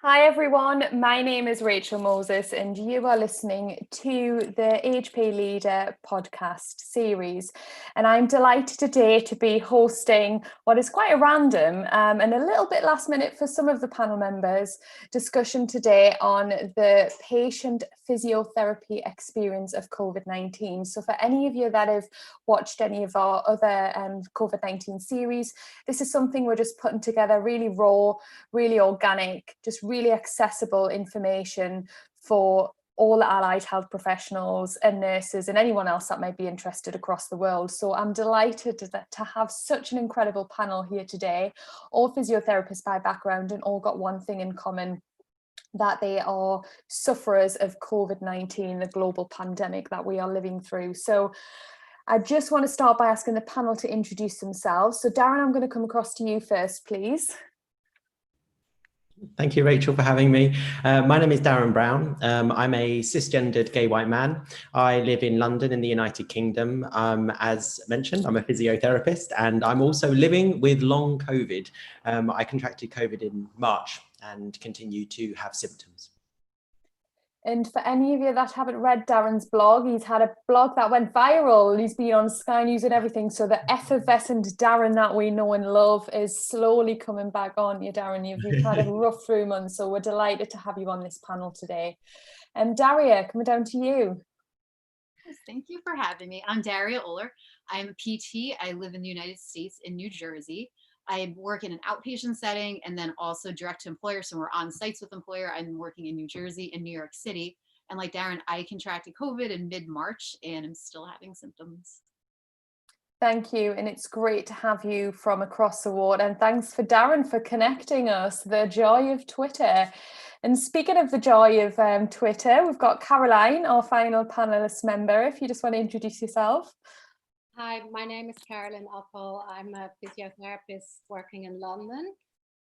Hi everyone, my name is Rachel Moses and you are listening to the HP Leader podcast series, and I'm delighted today to be hosting what is quite a random and a little bit last minute for some of the panel members discussion today on the patient physiotherapy experience of COVID-19. So for any of you that have watched any of our other COVID-19 series, this is something we're just putting together really raw, really organic, just really accessible information for all the allied health professionals and nurses and anyone else that might be interested across the world. So I'm delighted to have such an incredible panel here today, all physiotherapists by background and all got one thing in common, that they are sufferers of COVID-19, the global pandemic that we are living through. So I just want to start by asking the panel to introduce themselves. So Darren, I'm going to come across to you first, please. Thank you, Rachel, for having me. My name is Darren Brown. I'm a cisgendered gay white man. I live in London in the United Kingdom. As mentioned, I'm a physiotherapist and I'm also living with long COVID. I contracted COVID in March and continue to have symptoms. And for any of you that haven't read Darren's blog, he's had a blog that went viral. He's been on Sky News and everything. So the effervescent Darren that we know and love is slowly coming back on you, Darren. You've had a rough few months, so we're delighted to have you on this panel today. And Dario, coming down to you. Yes, thank you for having me. I'm Dario Oller. I'm a PT. I live in the United States in New Jersey. I work in an outpatient setting and then also direct to employer. So we're on sites with employer. I'm working in New Jersey and New York City. And like Darren, I contracted COVID in mid-March and I'm still having symptoms. Thank you. And it's great to have you from across the world. And thanks for Darren for connecting us, the joy of Twitter. And speaking of the joy of Twitter, we've got Caroline, our final panelist member, if you just want to introduce yourself. Hi, my name is Caroline Appel. I'm a physiotherapist working in London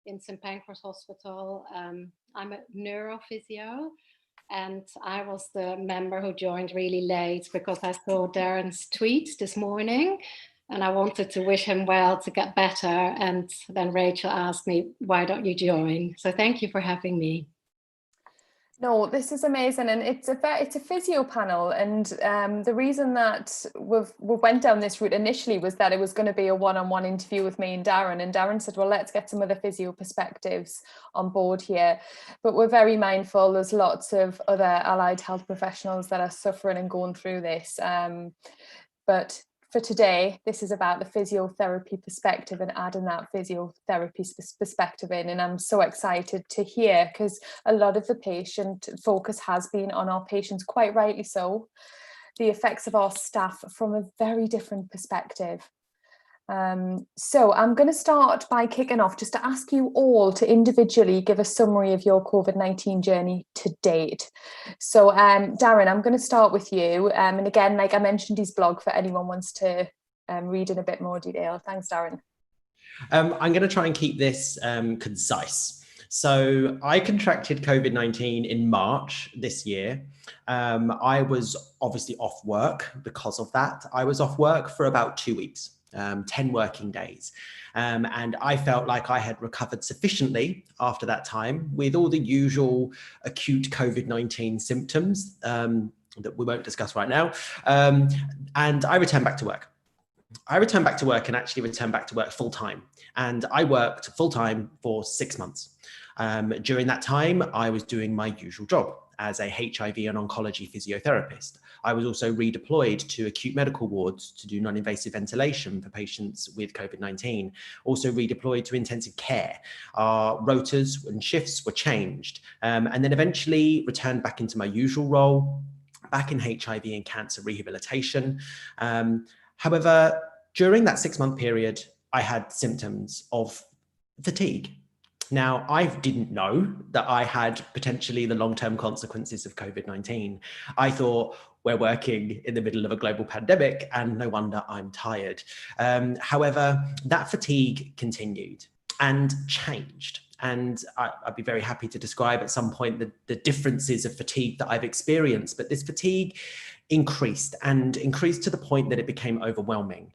in St Pancras Hospital. I'm a neurophysio, and I was the member who joined really late because I saw Darren's tweet this morning and I wanted to wish him well to get better. And then Rachel asked me, why don't you join? So thank you for having me. No, this is amazing, and it's a physio panel, and the reason that we went down this route initially was that it was going to be a one-on-one interview with me and Darren said, well, let's get some other physio perspectives on board here. But we're very mindful there's lots of other allied health professionals that are suffering and going through this. But for today, this is about the physiotherapy perspective and adding that physiotherapy perspective in. And I'm so excited to hear, because a lot of the patient focus has been on our patients, quite rightly so, the effects of our staff from a very different perspective. So I'm going to start by kicking off just to ask you all to individually give a summary of your COVID-19 journey to date. So Darren, I'm going to start with you. And again, like I mentioned, his blog for anyone wants to read in a bit more detail. Thanks, Darren. I'm going to try and keep this concise. So I contracted COVID-19 in March this year. I was obviously off work because of that. I was off work for about 2 weeks. 10 working days. And I felt like I had recovered sufficiently after that time with all the usual acute COVID-19 symptoms that we won't discuss right now. And I returned back to work. I returned back to work and actually returned back to work full time. And I worked full time for 6 months. During that time, I was doing my usual job as a HIV and oncology physiotherapist. I was also redeployed to acute medical wards to do non-invasive ventilation for patients with COVID-19, also redeployed to intensive care. Our rotas and shifts were changed, and then eventually returned back into my usual role, back in HIV and cancer rehabilitation. However, during that 6-month period, I had symptoms of fatigue. Now, I didn't know that I had potentially the long-term consequences of COVID-19. I thought, we're working in the middle of a global pandemic and no wonder I'm tired. However, that fatigue continued and changed. And I'd be very happy to describe at some point the differences of fatigue that I've experienced. But this fatigue increased to the point that it became overwhelming.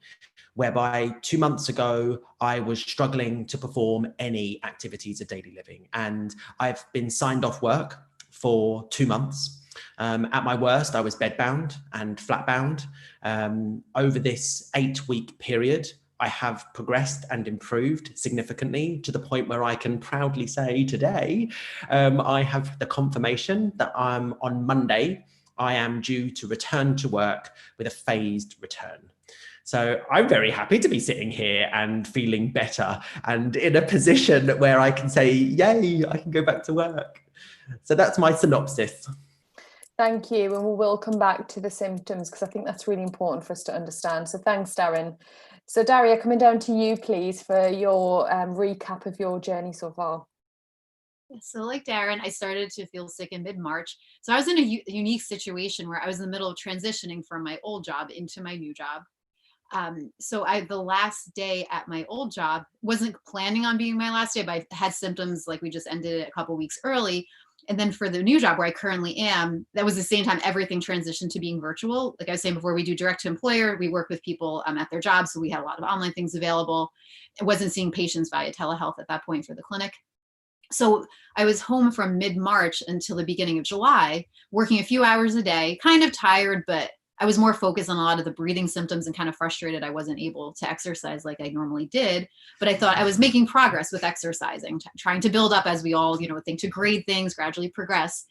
whereby 2 months ago, I was struggling to perform any activities of daily living. And I've been signed off work for 2 months. At my worst, I was bedbound and flatbound. Over this 8-week period, I have progressed and improved significantly to the point where I can proudly say today, I have the confirmation that on Monday, I am due to return to work with a phased return. So I'm very happy to be sitting here and feeling better and in a position where I can say, yay, I can go back to work. So that's my synopsis. Thank you. And we will come back to the symptoms because I think that's really important for us to understand. So thanks, Darren. So Dario, coming down to you, please, for your recap of your journey so far. So like Darren, I started to feel sick in mid-March. So I was in a unique situation where I was in the middle of transitioning from my old job into my new job. So the last day at my old job wasn't planning on being my last day, but I had symptoms like we just ended it a couple weeks early. And then for the new job where I currently am, that was the same time everything transitioned to being virtual. Like I was saying before, we do direct to employer. We work with people at their jobs. So we had a lot of online things available. I wasn't seeing patients via telehealth at that point for the clinic. So I was home from mid-March until the beginning of July, working a few hours a day, kind of tired, but I was more focused on a lot of the breathing symptoms and kind of frustrated I wasn't able to exercise like I normally did. But I thought I was making progress with exercising, trying to build up, as we all, think, to grade things, gradually progress.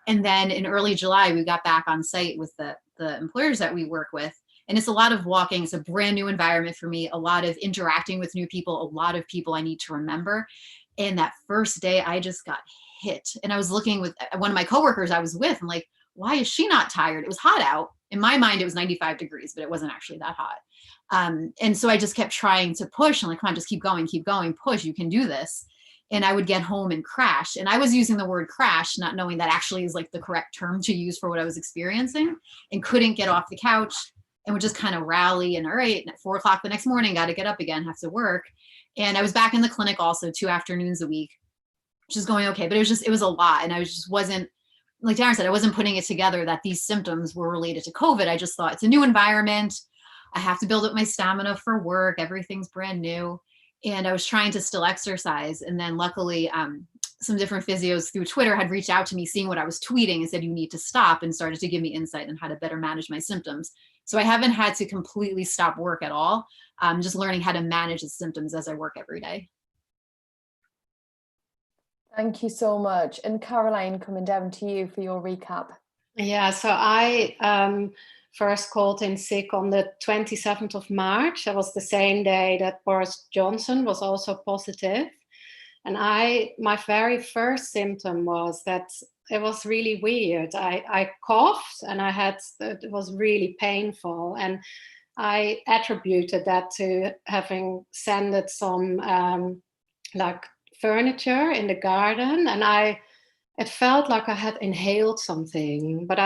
And then in early July, we got back on site with the employers that we work with. And it's a lot of walking. It's a brand new environment for me, a lot of interacting with new people, a lot of people I need to remember. And that first day, I just got hit. And I was looking with one of my coworkers I was with, and like, why is she not tired? It was hot out. In my mind, it was 95 degrees, but it wasn't actually that hot. And so I just kept trying to push and like, come on, just keep going, push, you can do this. And I would get home and crash. And I was using the word crash, not knowing that actually is like the correct term to use for what I was experiencing, and couldn't get off the couch and would just kind of rally. And all right, at 4 o'clock the next morning, got to get up again, have to work. And I was back in the clinic also 2 afternoons a week, which is going okay. But it was a lot. And I wasn't, like Darren said, I wasn't putting it together that these symptoms were related to COVID. I just thought it's a new environment. I have to build up my stamina for work. Everything's brand new. And I was trying to still exercise. And then luckily, some different physios through Twitter had reached out to me, seeing what I was tweeting, and said, you need to stop, and started to give me insight on how to better manage my symptoms. So I haven't had to completely stop work at all. I'm just learning how to manage the symptoms as I work every day. Thank you so much. And Caroline, coming down to you for your recap. Yeah, so I first called in sick on the 27th of March. That was the same day that Boris Johnson was also positive. And my very first symptom was that it was really weird. I coughed and it was really painful. And I attributed that to having sanded some like furniture in the garden, and it felt like I had inhaled something, but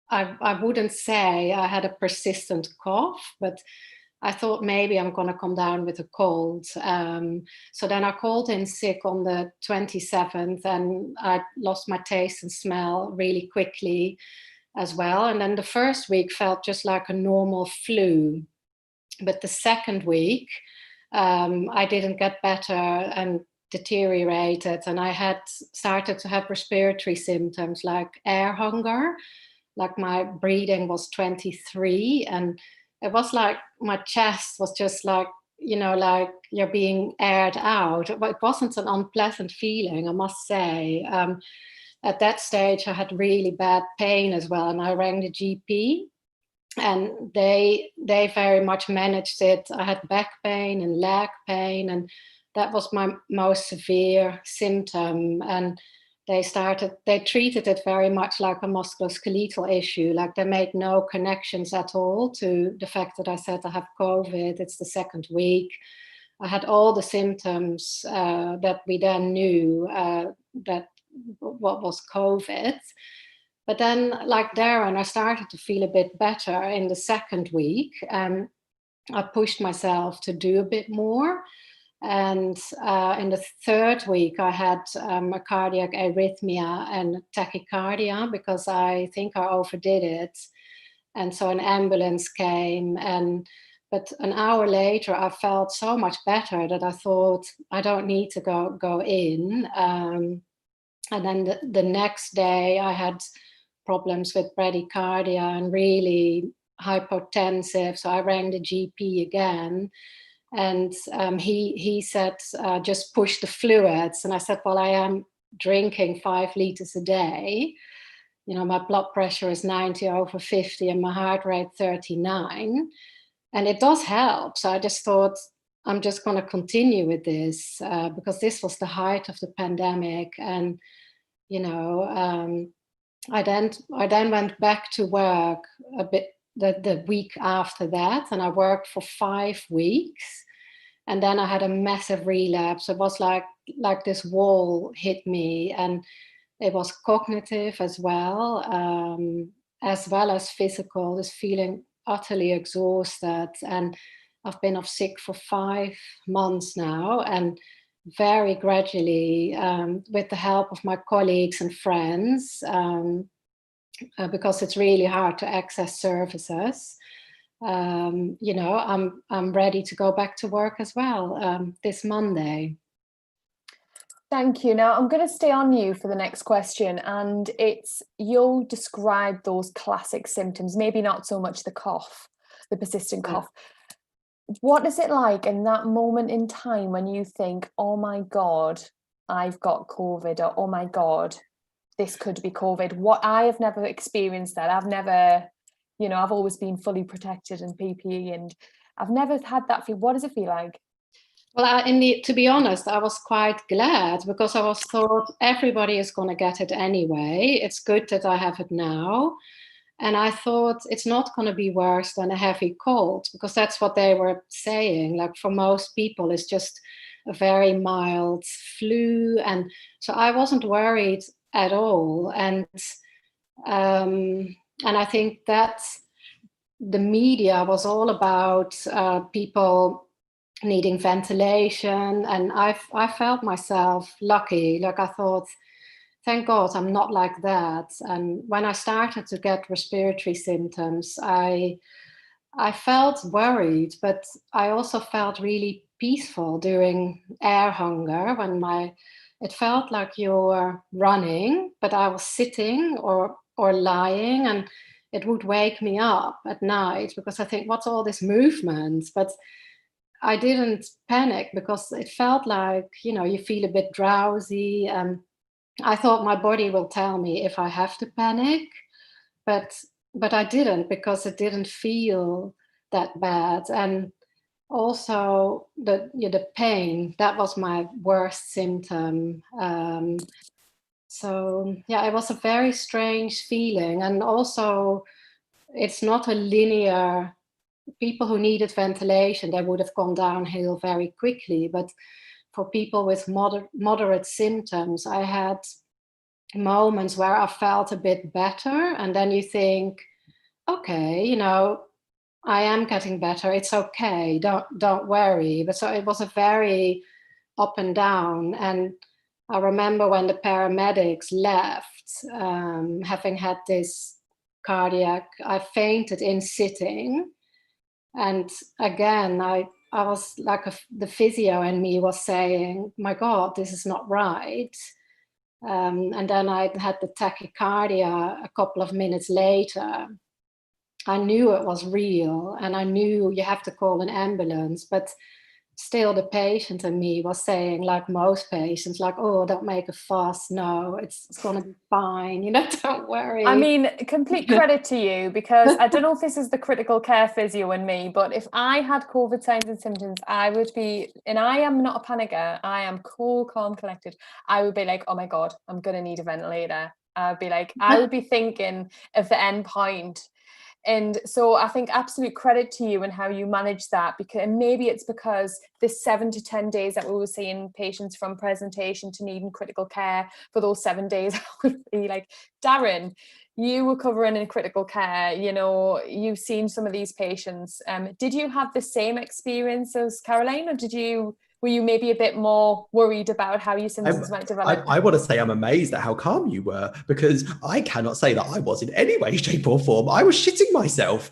I wouldn't say I had a persistent cough, but I thought maybe I'm going to come down with a cold. So then I called in sick on the 27th, and I lost my taste and smell really quickly as well. And then the first week felt just like a normal flu. But the second week, I didn't get better and deteriorated, and I had started to have respiratory symptoms like air hunger, like my breathing was 23, and it was like my chest was just like, like you're being aired out. But it wasn't an unpleasant feeling, I must say. At that stage, I had really bad pain as well, and I rang the GP, and they very much managed it. I had back pain and leg pain, and that was my most severe symptom. And they treated it very much like a musculoskeletal issue. Like they made no connections at all to the fact that I said I have COVID. It's the second week. I had all the symptoms that we then knew that what was COVID. But then, like Darren, I started to feel a bit better in the second week. And I pushed myself to do a bit more. And in the third week, I had a cardiac arrhythmia and tachycardia because I think I overdid it. And so an ambulance came, But an hour later, I felt so much better that I thought I don't need to go in. And then the next day, I had problems with bradycardia and really hypotensive. So I rang the GP again, and he said, just push the fluids. And I said, well, I am drinking 5 liters a day. You know, my blood pressure is 90/50 and my heart rate 39. And it does help. So I just thought, I'm just going to continue with this because this was the height of the pandemic. And, you know, I then went back to work a bit the week after that, and I worked for 5 weeks. And then I had a massive relapse. It was like this wall hit me, and it was cognitive as well as physical, this feeling utterly exhausted. And I've been off sick for 5 months now, and very gradually, with the help of my colleagues and friends, because it's really hard to access services, you know, I'm ready to go back to work as well this Monday. Thank you. Now I'm going to stay on you for the next question, and it's, you'll describe those classic symptoms, maybe not so much the cough, the persistent cough. What is it like in that moment in time when you think, oh my God, I've got COVID, or oh my God, this could be COVID? What, I have never experienced that. I've never, you know, I've always been fully protected in PPE, and I've never had that feel. What does it feel like? Well, to be honest, I was quite glad, because I was thought everybody is going to get it anyway. It's good that I have it now. And I thought it's not going to be worse than a heavy cold, because that's what they were saying. Like, for most people, it's just a very mild flu. And so I wasn't worried at all. And I think that the media was all about people needing ventilation, and I felt myself lucky. Like, I thought, thank God I'm not like that. And when I started to get respiratory symptoms, I felt worried, but I also felt really peaceful during air hunger, when it felt like you were running, but I was sitting or lying, and it would wake me up at night, because I think, what's all this movement? But I didn't panic, because it felt like, you know, you feel a bit drowsy. I thought my body will tell me if I have to panic, but I didn't, because it didn't feel that bad. And also the pain, that was my worst symptom. So yeah, it was a very strange feeling. And also, it's not a linear. People who needed ventilation, they would have gone downhill very quickly. But for people with moderate symptoms, I had moments where I felt a bit better. And then you think, okay, you know, I am getting better. It's okay. Don't worry. But so it was a very up and down. And I remember when the paramedics left, having had this cardiac, I fainted in sitting. And again, I was like, the physio in me was saying, my God, this is not right. And then I had the tachycardia a couple of minutes later. I knew it was real, and I knew you have to call an ambulance, but still the patient in me was saying, like most patients, like, oh, don't make a fuss. No, it's going to be fine. You know, don't worry. I mean, complete credit to you, because I don't know if this is the critical care physio in me, but if I had COVID signs and symptoms, I would be, and I am not a panicker, I am cool, calm, collected. I would be like, oh my God, I'm going to need a ventilator. I would be thinking of the end point. And so I think absolute credit to you and how you manage that, because, and maybe it's because this 7 to 10 days that we were seeing patients from presentation to needing critical care, for those 7 days, I would be like, Darren, you were covering in critical care, you know, you've seen some of these patients. Did you have the same experience as Caroline, or did you were you maybe a bit more worried about how your symptoms might develop? I want to say I'm amazed at how calm you were, because I cannot say that I was in any way, shape, or form. I was shitting myself.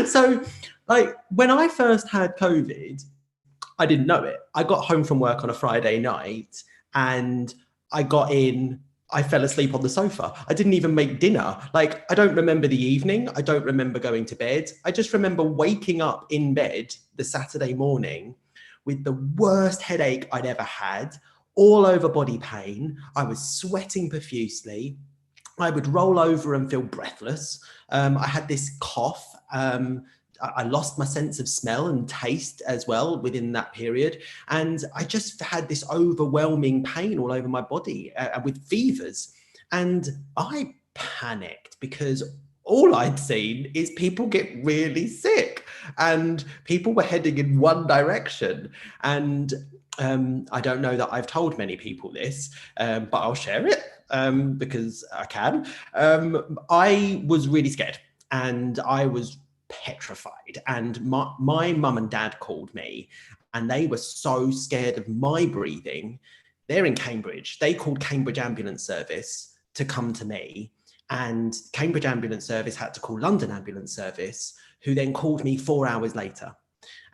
So like when I first had COVID, I didn't know it. I got home from work on a Friday night and I fell asleep on the sofa. I didn't even make dinner. Like, I don't remember the evening. I don't remember going to bed. I just remember waking up in bed the Saturday morning with the worst headache I'd ever had, all over body pain. I was sweating profusely. I would roll over and feel breathless. I had this cough. I lost my sense of smell and taste as well within that period. And I just had this overwhelming pain all over my body with fevers. And I panicked because all I'd seen is people get really sick and people were heading in one direction. And I don't know that I've told many people this, but I'll share it because I can. I was really scared and I was petrified, and my mum and dad called me and they were so scared of my breathing. They're in Cambridge. They called Cambridge Ambulance Service to come to me, and Cambridge Ambulance Service had to call London Ambulance Service, who then called me 4 hours later.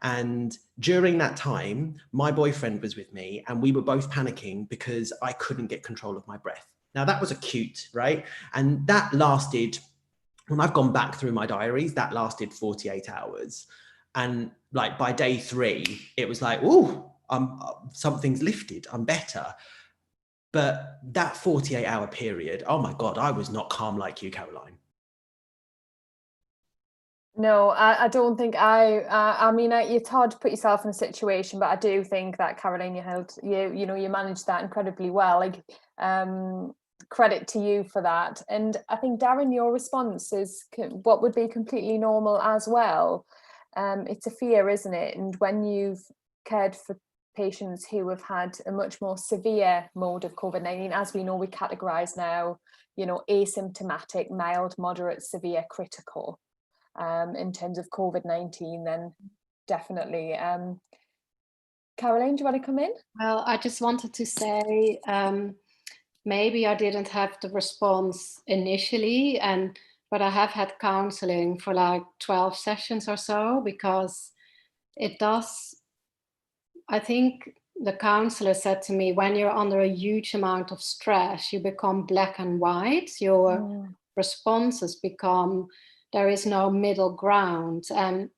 And during that time, my boyfriend was with me and we were both panicking because I couldn't get control of my breath. Now that was acute, right? And that lasted, when I've gone back through my diaries, that lasted 48 hours. And like by day 3, it was like, oh, something's lifted, I'm better. But that 48-hour period, oh my God, I was not calm like you, Caroline. No, I don't think I mean, it's hard to put yourself in a situation, but I do think that Caroline, you managed that incredibly well. Like, credit to you for that. And I think, Darren, your response is what would be completely normal as well. It's a fear, isn't it? And when you've cared for patients who have had a much more severe mode of COVID-19, as we know, we categorize now, asymptomatic, mild, moderate, severe, critical. In terms of COVID-19, then definitely. Caroline, do you want to come in? Well, I just wanted to say, maybe I didn't have the response initially, but I have had counseling for like 12 sessions or so, because it does, I think the counselor said to me, when you're under a huge amount of stress, you become black and white. Your responses become, there is no middle ground. And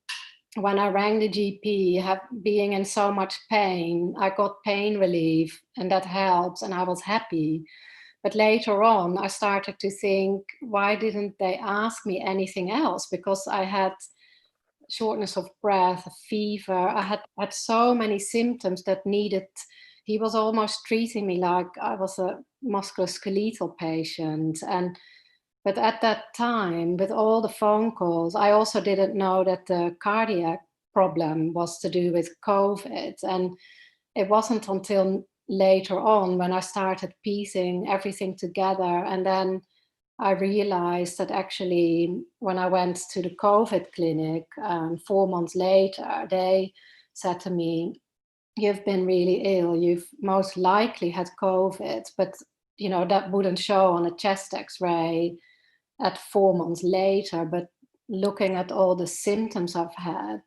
when I rang the GP, being in so much pain, I got pain relief and that helps and I was happy. But later on, I started to think, why didn't they ask me anything else? Because I had shortness of breath, a fever. I had so many symptoms that needed, he was almost treating me like I was a musculoskeletal patient. But at that time, with all the phone calls, I also didn't know that the cardiac problem was to do with COVID. And it wasn't until later on when I started piecing everything together. And then I realized that actually, when I went to the COVID clinic 4 months later, they said to me, you've been really ill. You've most likely had COVID, but that wouldn't show on a chest X-ray at 4 months later. But looking at all the symptoms I've had,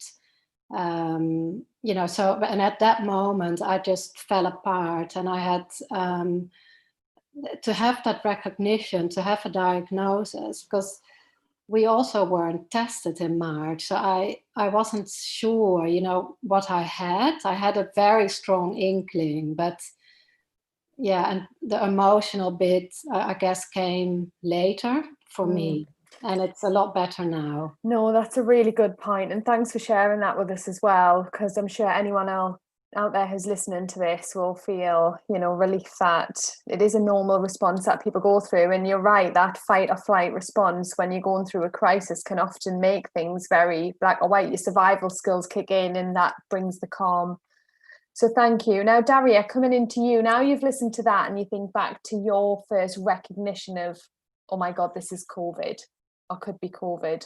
and at that moment I just fell apart, and I had to have that recognition, to have a diagnosis, because we also weren't tested in March. So I wasn't sure, what I had. I had a very strong inkling, but yeah, and the emotional bit, I guess, came later for me. And it's a lot better now. No, that's a really good point. And thanks for sharing that with us as well, because I'm sure anyone else out there who's listening to this will feel, relief that it is a normal response that people go through. And you're right, that fight or flight response when you're going through a crisis can often make things very black or white. Your survival skills kick in and that brings the calm. So thank you. Now, Dario, coming into you, now you've listened to that and you think back to your first recognition of, oh my God, this is COVID, or could be COVID.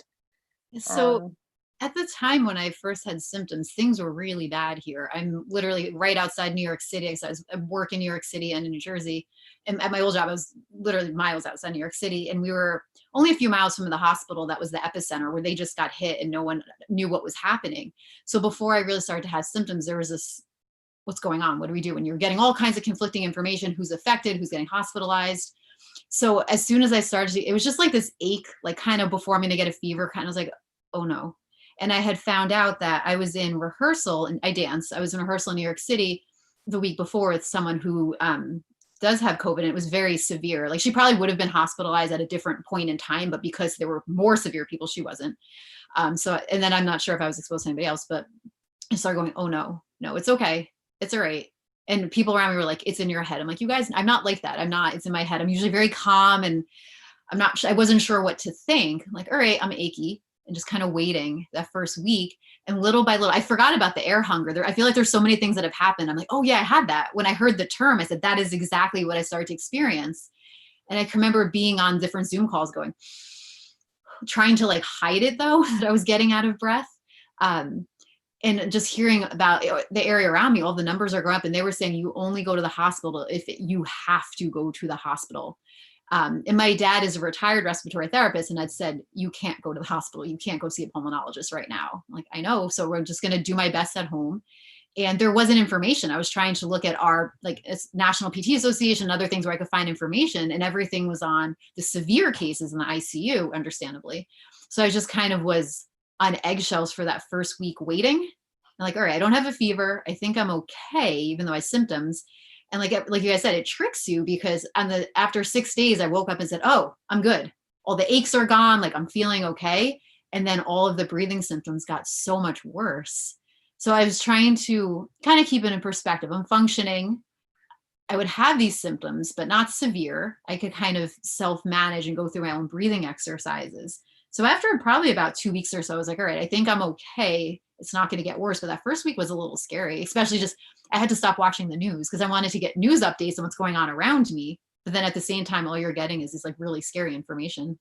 So at the time when I first had symptoms, things were really bad here. I'm literally right outside New York City. So I work in New York City and in New Jersey. And at my old job, I was literally miles outside New York City. And we were only a few miles from the hospital that was the epicenter where they just got hit and no one knew what was happening. So before I really started to have symptoms, there was this, what's going on? What do we do? And you're getting all kinds of conflicting information, who's affected, who's getting hospitalized. So as soon as I started to, it was just like this ache, like kind of before I'm going to get a fever, kind of was like, oh no. And I had found out that I was in rehearsal and I dance. I was in rehearsal in New York City the week before with someone who does have COVID, and it was very severe. Like she probably would have been hospitalized at a different point in time, but because there were more severe people, she wasn't. So, and then I'm not sure if I was exposed to anybody else, but I started going, oh no, it's okay. It's all right. And people around me were like, it's in your head. I'm like, you guys, I'm not like that. I'm not, it's in my head. I'm usually very calm and I wasn't sure what to think. I'm like, all right, I'm achy, and just kind of waiting that first week. And little by little, I forgot about the air hunger. I feel like there's so many things that have happened. I'm like, oh yeah, I had that. When I heard the term, I said, that is exactly what I started to experience. And I can remember being on different Zoom calls going, trying to like hide it though, that I was getting out of breath. And just hearing about the area around me, all the numbers are going up, and they were saying you only go to the hospital if you have to go to the hospital. And my dad is a retired respiratory therapist, and I'd said, you can't go to the hospital. You can't go see a pulmonologist right now. I'm like, I know. So we're just going to do my best at home. And there wasn't information. I was trying to look at our National PT Association and other things where I could find information, and everything was on the severe cases in the ICU, understandably. So I just kind of was on eggshells for that first week waiting. I'm like, all right, I don't have a fever. I think I'm okay, even though I have symptoms. And like you guys said, it tricks you because after 6 days, I woke up and said, oh, I'm good. All the aches are gone. Like I'm feeling okay. And then all of the breathing symptoms got so much worse. So I was trying to kind of keep it in perspective. I'm functioning. I would have these symptoms, but not severe. I could kind of self-manage and go through my own breathing exercises. So after probably about 2 weeks or so, I was like, all right, I think I'm okay. It's not going to get worse. But that first week was a little scary, especially just I had to stop watching the news because I wanted to get news updates on what's going on around me. But then at the same time, all you're getting is this like really scary information.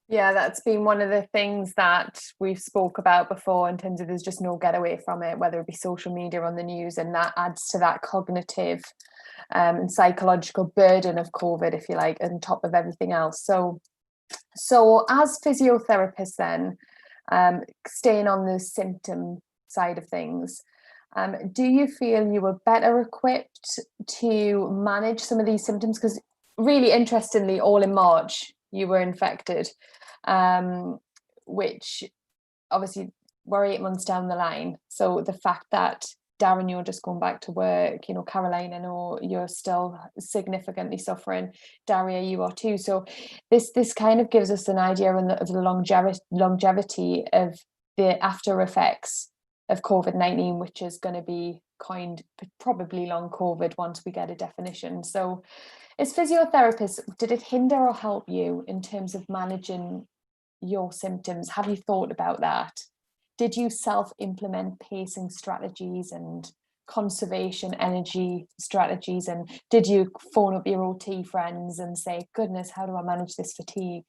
Yeah, that's been one of the things that we've spoke about before in terms of there's just no getaway from it, whether it be social media or on the news, and that adds to that cognitive and psychological burden of COVID, if you like, on top of everything else. So as physiotherapists then, staying on the symptom side of things, do you feel you were better equipped to manage some of these symptoms? Because really interestingly, all in March, you were infected, which obviously we're 8 months down the line. So the fact that Darren, you're just going back to work, Caroline, I know you're still significantly suffering. Dario, you are too. So this kind of gives us an idea of the longevity of the after effects of COVID-19, which is going to be coined probably long COVID once we get a definition. So as physiotherapists, did it hinder or help you in terms of managing your symptoms? Have you thought about that? Did you self-implement pacing strategies and conservation energy strategies? And did you phone up your OT friends and say, goodness, how do I manage this fatigue?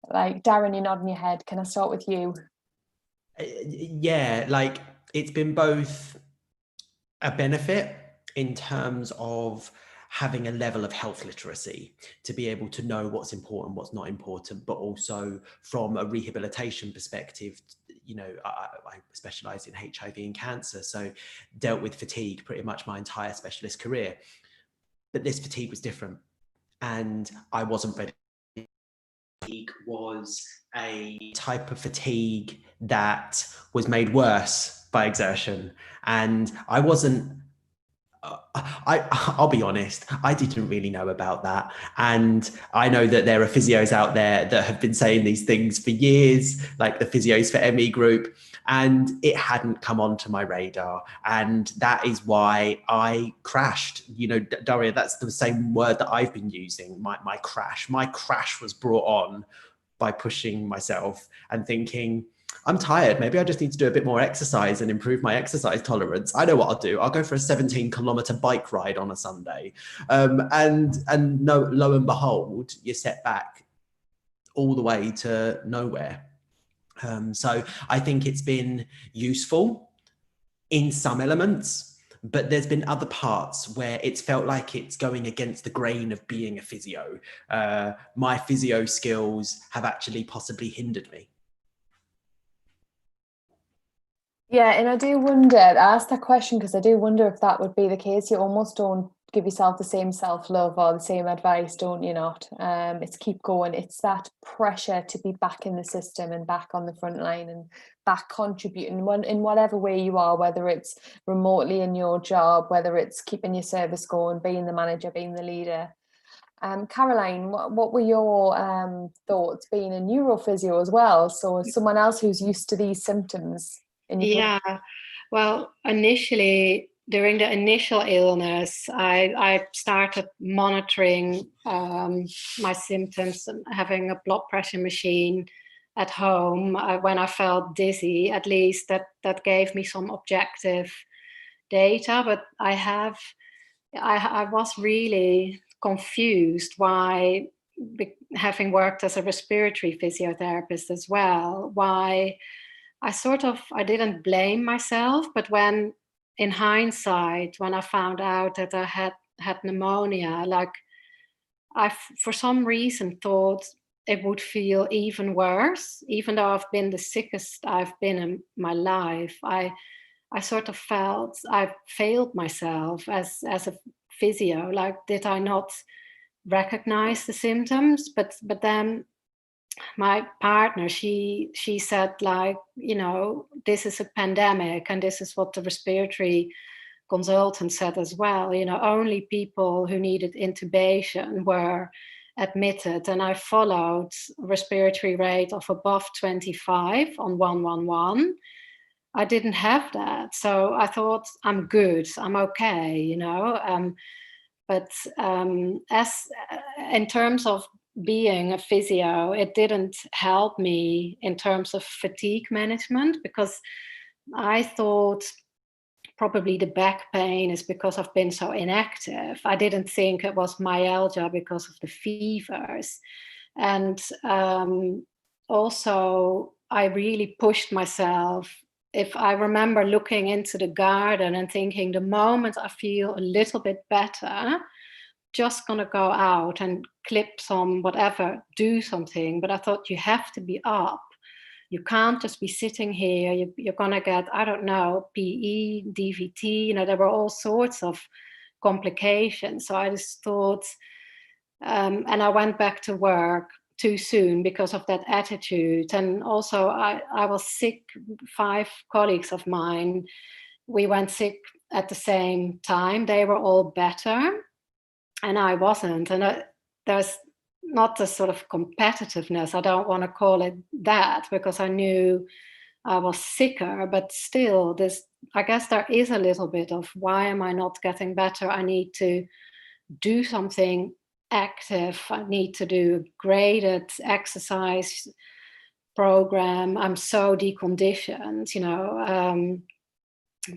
Like, Darren, you're nodding your head. Can I start with you? Yeah, like it's been both a benefit in terms of having a level of health literacy to be able to know what's important, what's not important, but also from a rehabilitation perspective, I specialize in HIV and cancer, so dealt with fatigue pretty much my entire specialist career. But this fatigue was different and I wasn't ready. Fatigue was a type of fatigue that was made worse by exertion. And I wasn't, I'll be honest, I didn't really know about that. And I know that there are physios out there that have been saying these things for years, like the Physios for ME group, and it hadn't come onto my radar. And that is why I crashed. Daria, that's the same word that I've been using, my crash. My crash was brought on by pushing myself and thinking, I'm tired. Maybe I just need to do a bit more exercise and improve my exercise tolerance. I know what I'll do. I'll go for a 17-kilometer bike ride on a Sunday. And no, lo and behold, you're set back all the way to nowhere. So I think it's been useful in some elements, but there's been other parts where it's felt like it's going against the grain of being a physio. My physio skills have actually possibly hindered me. Yeah, and I do wonder, I asked that question because I do wonder if that would be the case. You almost don't give yourself the same self-love or the same advice, don't you not? It's keep going. It's that pressure to be back in the system and back on the front line and back contributing in whatever way you are, whether it's remotely in your job, whether it's keeping your service going, being the manager, being the leader. Caroline, what were your thoughts being a neurophysio as well? So someone else who's used to these symptoms in your Yeah, well, initially, during the initial illness, I started monitoring my symptoms and having a blood pressure machine at home. When I felt dizzy, at least that gave me some objective data. But I was really confused why, having worked as a respiratory physiotherapist as well, why I didn't blame myself, but when in hindsight, when I found out that I had pneumonia, like for some reason thought it would feel even worse, even though I've been the sickest I've been in my life. I sort of felt I failed myself as a physio. Like, did I not recognize the symptoms? But then my partner, she said, like, this is a pandemic, and this is what the respiratory consultant said as well. Only people who needed intubation were admitted, and I followed a respiratory rate of above 25 on 111. I didn't have that, so I thought, I'm good, I'm okay. But as in terms of being a physio, it didn't help me in terms of fatigue management, because I thought probably the back pain is because I've been so inactive. I didn't think it was myalgia because of the fevers. And also, I really pushed myself. If I remember looking into the garden and thinking, the moment I feel a little bit better, just gonna go out and clip some whatever, do something. But I thought, you have to be up. You can't just be sitting here. You're gonna get, I don't know, PE, DVT. There were all sorts of complications. So I just thought, and I went back to work too soon because of that attitude. And also, I was sick. 5 colleagues of mine, we went sick at the same time. They were all better, and I wasn't. And there's not the sort of competitiveness, I don't want to call it that, because I knew I was sicker, but still, I guess there is a little bit of, why am I not getting better? I need to do something active. I need to do a graded exercise program. I'm so deconditioned,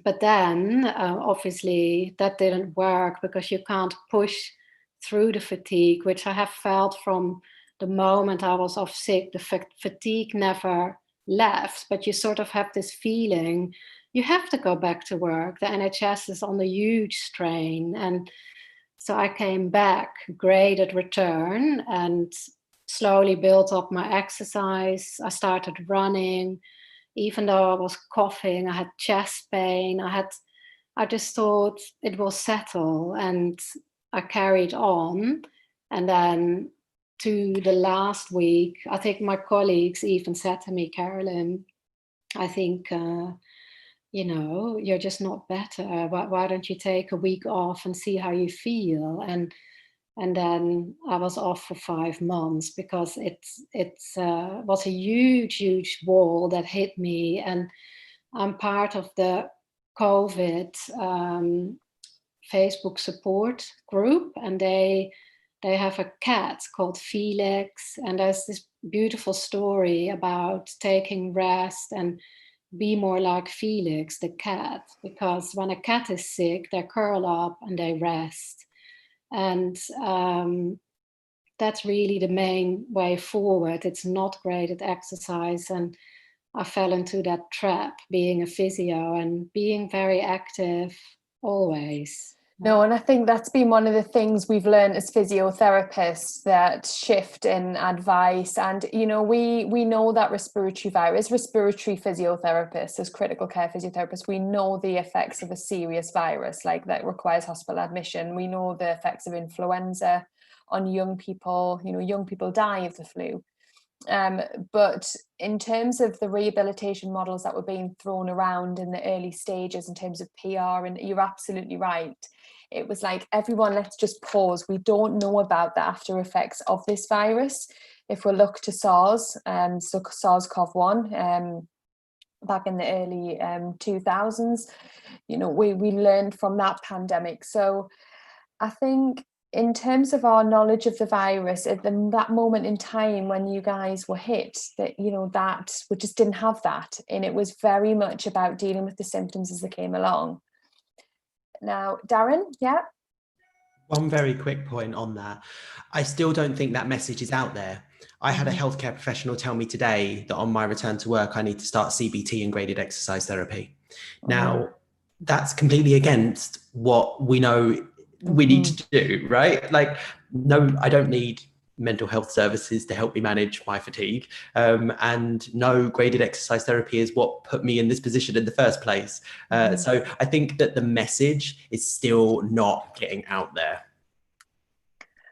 but then obviously that didn't work, because you can't push through the fatigue, which I have felt from the moment I was off sick. The fatigue never left, but you sort of have this feeling you have to go back to work. The NHS is on a huge strain. And so I came back, graded return, and slowly built up my exercise. I started running. Even though I was coughing, I had chest pain, I just thought it will settle, and I carried on. And then to the last week, I think my colleagues even said to me, Carolyn, I think, you're just not better. Why don't you take a week off and see how you feel? And then I was off for 5 months, because it was a huge wall that hit me. And I'm part of the COVID Facebook support group, and they have a cat called Felix, and there's this beautiful story about taking rest and be more like Felix the cat, because when a cat is sick, they curl up and they rest. And that's really the main way forward. It's not graded exercise. And I fell into that trap, being a physio and being very active always. No, and I think that's been one of the things we've learned as physiotherapists, that shift in advice. And, you know, we know that respiratory physiotherapists, as critical care physiotherapists, we know the effects of a serious virus like that requires hospital admission. We know the effects of influenza on young people. You know, young people die of the flu. But in terms of the rehabilitation models that were being thrown around in the early stages in terms of PR, and you're absolutely right, it was like, everyone, let's just pause. We don't know about the after effects of this virus. If we look to SARS, so SARS-CoV-1, back in the early 2000s, you know, we learned from that pandemic. So I think in terms of our knowledge of the virus at that moment in time when you guys were hit, that, you know, that we just didn't have that, and it was very much about dealing with the symptoms as they came along. Now, Darren, yeah. One very quick point on that. I still don't think that message is out there. I had a healthcare professional tell me today that on my return to work, I need to start CBT and graded exercise therapy. Now, that's completely against what we know we need to do, right? Like, no, I don't need mental health services to help me manage my fatigue. And no, graded exercise therapy is what put me in this position in the first place. So I think that the message is still not getting out there.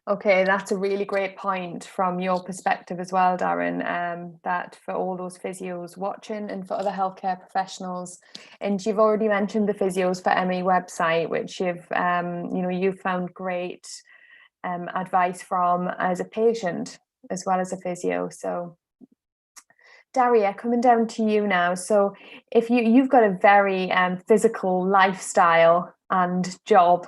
Okay, that's a really great point from your perspective as well, Darren, that for all those physios watching and for other healthcare professionals, and you've already mentioned the Physios for ME website, which you've found great advice from as a patient as well as a physio. So Daria, coming down to you now. So if you've got a very physical lifestyle and job,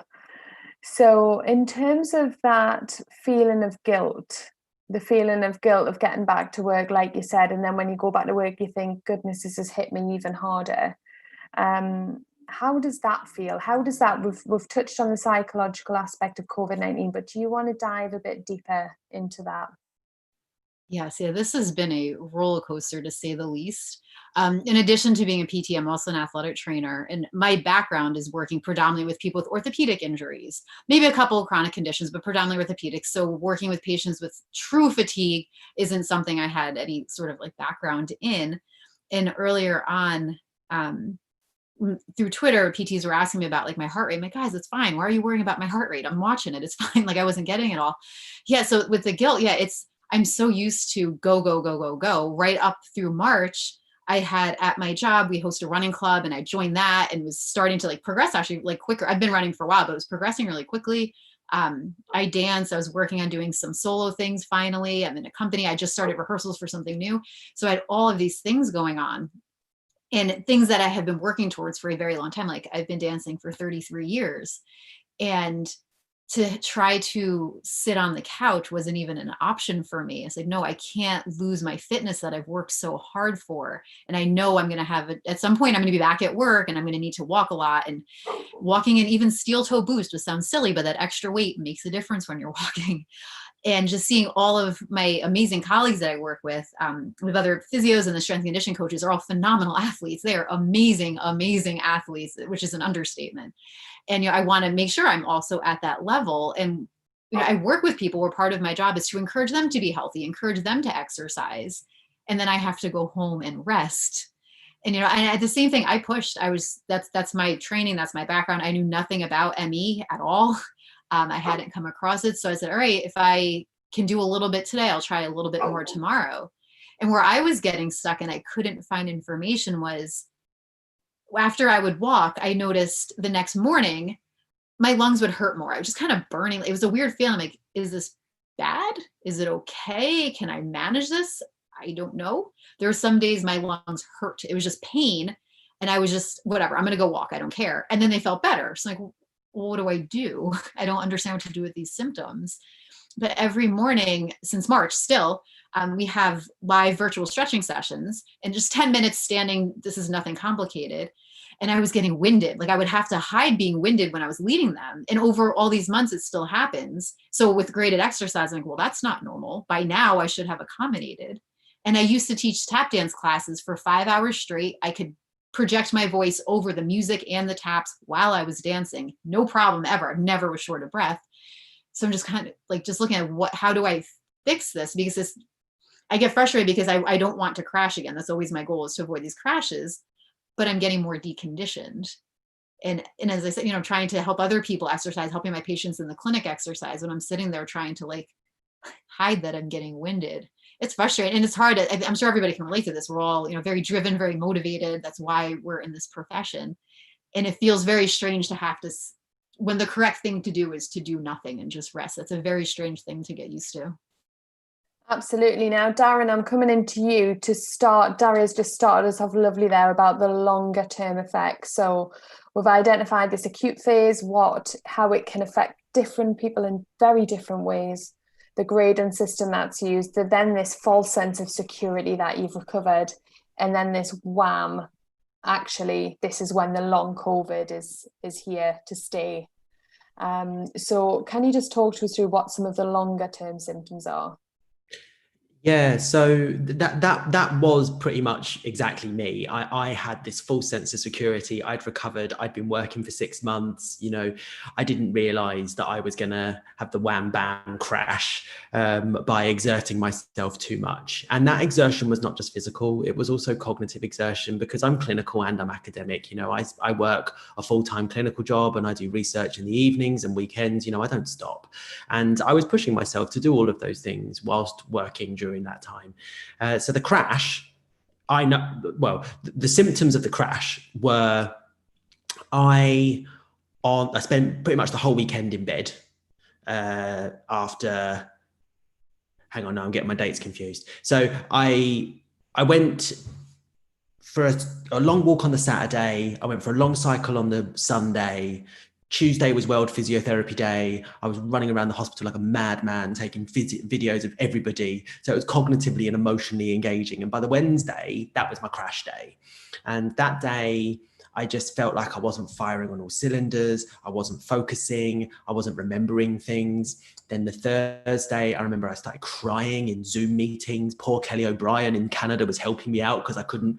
so in terms of that feeling of guilt, the feeling of guilt of getting back to work, like you said, and then when you go back to work, you think, goodness, this has hit me even harder. How does that feel? How does that, we've touched on the psychological aspect of COVID-19, but do you want to dive a bit deeper into that? Yes, yeah, this has been a roller coaster to say the least. In addition to being a PT, I'm also an athletic trainer, and my background is working predominantly with people with orthopedic injuries, maybe a couple of chronic conditions, but predominantly orthopedics. So working with patients with true fatigue isn't something I had any sort of like background in. And earlier on, through Twitter, PTs were asking me about like my heart rate. I'm like, guys, it's fine. Why are you worrying about my heart rate? I'm watching it. It's fine. Like I wasn't getting it all. Yeah. So with the guilt, yeah, I'm so used to go right up through March. I had at my job, we host a running club, and I joined that and was starting to like progress actually like quicker. I've been running for a while, but it was progressing really quickly. I danced. I was working on doing some solo things. Finally, I'm in a company. I just started rehearsals for something new. So I had all of these things going on and things that I have been working towards for a very long time. Like I've been dancing for 33 years, and to try to sit on the couch wasn't even an option for me. It's like, no, I can't lose my fitness that I've worked so hard for. And I know I'm going to have it at some point. I'm going to be back at work and I'm going to need to walk a lot, and walking in even steel toe boost would sound silly, but that extra weight makes a difference when you're walking. And just seeing all of my amazing colleagues that I work with other physios and the strength and conditioning coaches are all phenomenal athletes. They are amazing, amazing athletes, which is an understatement. And I want to make sure I'm also at that level. And I work with people where part of my job is to encourage them to be healthy, encourage them to exercise. And then I have to go home and rest. And, and at the same thing, I pushed. That's my training. That's my background. I knew nothing about ME at all. I hadn't come across it. So I said, all right, if I can do a little bit today, I'll try a little bit more tomorrow. And where I was getting stuck and I couldn't find information was after I would walk, I noticed the next morning, my lungs would hurt more. I was just kind of burning. It was a weird feeling. Like, is this bad? Is it okay? Can I manage this? I don't know. There were some days my lungs hurt. It was just pain. And I was just, whatever, I'm going to go walk. I don't care. And then they felt better. So like, well, what do I do? I don't understand what to do with these symptoms. But every morning since March still, we have live virtual stretching sessions and just 10 minutes standing. This is nothing complicated. And I was getting winded. Like I would have to hide being winded when I was leading them. And over all these months, it still happens. So with graded exercise, I'm like, well, that's not normal. By now I should have accommodated. And I used to teach tap dance classes for 5 hours straight. I could project my voice over the music and the taps while I was dancing. No problem ever. I never was short of breath. So I'm just kind of like just looking at how do I fix this? Because I get frustrated because I don't want to crash again. That's always my goal, is to avoid these crashes, but I'm getting more deconditioned. And as I said, you know, trying to help other people exercise, helping my patients in the clinic exercise, when I'm sitting there trying to like hide that I'm getting winded. It's frustrating and it's hard. I'm sure everybody can relate to this. We're all, you know, very driven, very motivated. That's why we're in this profession. And it feels very strange to have to, when the correct thing to do is to do nothing and just rest. That's a very strange thing to get used to. Absolutely. Now, Darren, I'm coming into you to start. Dario's just started us off lovely there about the longer term effects. So we've identified this acute phase, how it can affect different people in very different ways, the grading system that's used, then this false sense of security that you've recovered, and then this wham, actually, this is when the long COVID is here to stay. So can you just talk to us through what some of the longer term symptoms are? Yeah, so that was pretty much exactly me. I had this false sense of security. I'd recovered. I'd been working for 6 months. You know, I didn't realize that I was going to have the wham bam crash by exerting myself too much. And that exertion was not just physical. It was also cognitive exertion, because I'm clinical and I'm academic. You know, I work a full-time clinical job and I do research in the evenings and weekends. You know, I don't stop. And I was pushing myself to do all of those things whilst working during that time. So the crash, I know, well, the symptoms of the crash were I spent pretty much the whole weekend in bed after, hang on, now I'm getting my dates confused. So I went for a long walk on the Saturday. I went for a long cycle on the Sunday. Tuesday was World Physiotherapy Day. I was running around the hospital like a madman, taking videos of everybody. So it was cognitively and emotionally engaging. And by the Wednesday, that was my crash day. And that day, I just felt like I wasn't firing on all cylinders. I wasn't focusing. I wasn't remembering things. Then the Thursday, I remember I started crying in Zoom meetings. Poor Kelly O'Brien in Canada was helping me out because I couldn't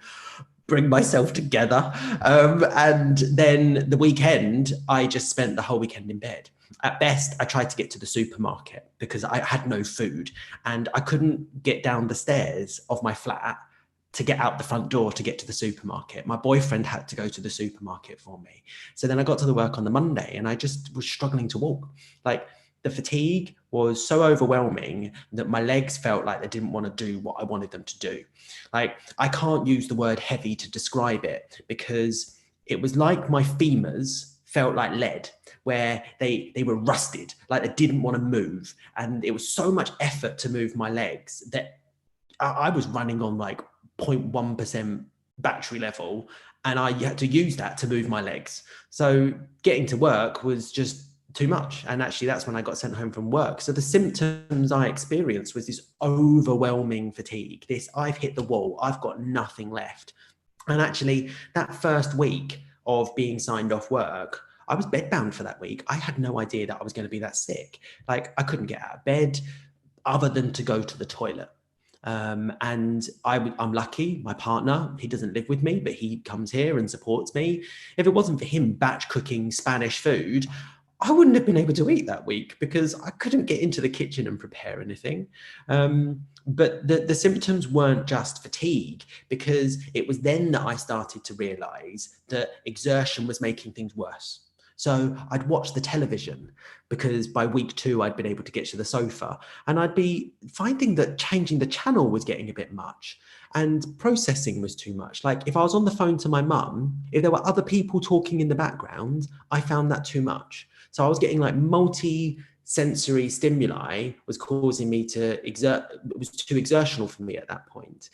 bring myself together. And then the weekend, I just spent the whole weekend in bed. At best, I tried to get to the supermarket because I had no food and I couldn't get down the stairs of my flat to get out the front door to get to the supermarket. My boyfriend had to go to the supermarket for me. So then I got to the work on the Monday and I just was struggling to walk. Like, the fatigue was so overwhelming that my legs felt like they didn't want to do what I wanted them to do. Like, I can't use the word heavy to describe it because it was like my femurs felt like lead, where they were rusted, like they didn't want to move. And it was so much effort to move my legs that I was running on like 0.1% battery level, and I had to use that to move my legs. So getting to work was just too much. And actually, that's when I got sent home from work. So the symptoms I experienced was this overwhelming fatigue. I've hit the wall. I've got nothing left. And actually, that first week of being signed off work, I was bedbound for that week. I had no idea that I was going to be that sick. Like, I couldn't get out of bed other than to go to the toilet. And I'm lucky, my partner, he doesn't live with me, but he comes here and supports me. If it wasn't for him batch cooking Spanish food, I wouldn't have been able to eat that week because I couldn't get into the kitchen and prepare anything. But the symptoms weren't just fatigue, because it was then that I started to realize that exertion was making things worse. So I'd watch the television because by week 2, I'd been able to get to the sofa, and I'd be finding that changing the channel was getting a bit much and processing was too much. Like, if I was on the phone to my mum, if there were other people talking in the background, I found that too much. So I was getting like multi-sensory stimuli was causing me to exert. It was too exertional for me at that point.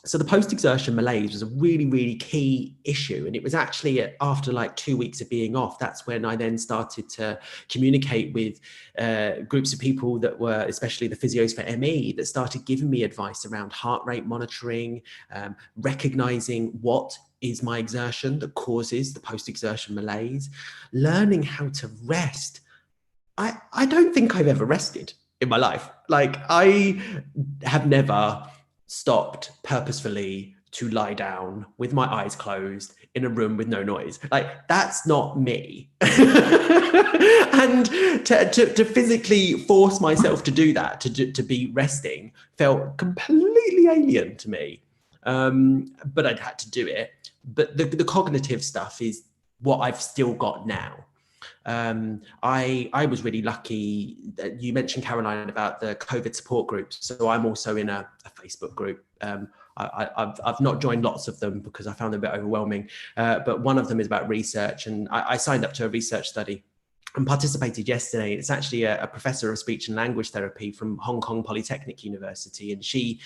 So the post-exertion malaise was a really, really key issue. And it was actually after like 2 weeks of being off, that's when I then started to communicate with groups of people that were, especially the physios for ME, that started giving me advice around heart rate monitoring, recognizing what is my exertion that causes the post-exertion malaise, learning how to rest. I don't think I've ever rested in my life. Like, I have never stopped purposefully to lie down with my eyes closed in a room with no noise. Like, that's not me. And to physically force myself to do that, to be resting, felt completely alien to me. But I'd had to do it. But the cognitive stuff is what I've still got now. I was really lucky that you mentioned, Caroline, about the COVID support groups. So I'm also in a Facebook group. I've not joined lots of them because I found them a bit overwhelming. But one of them is about research, and I signed up to a research study and participated yesterday. It's actually a professor of speech and language therapy from Hong Kong Polytechnic University, and she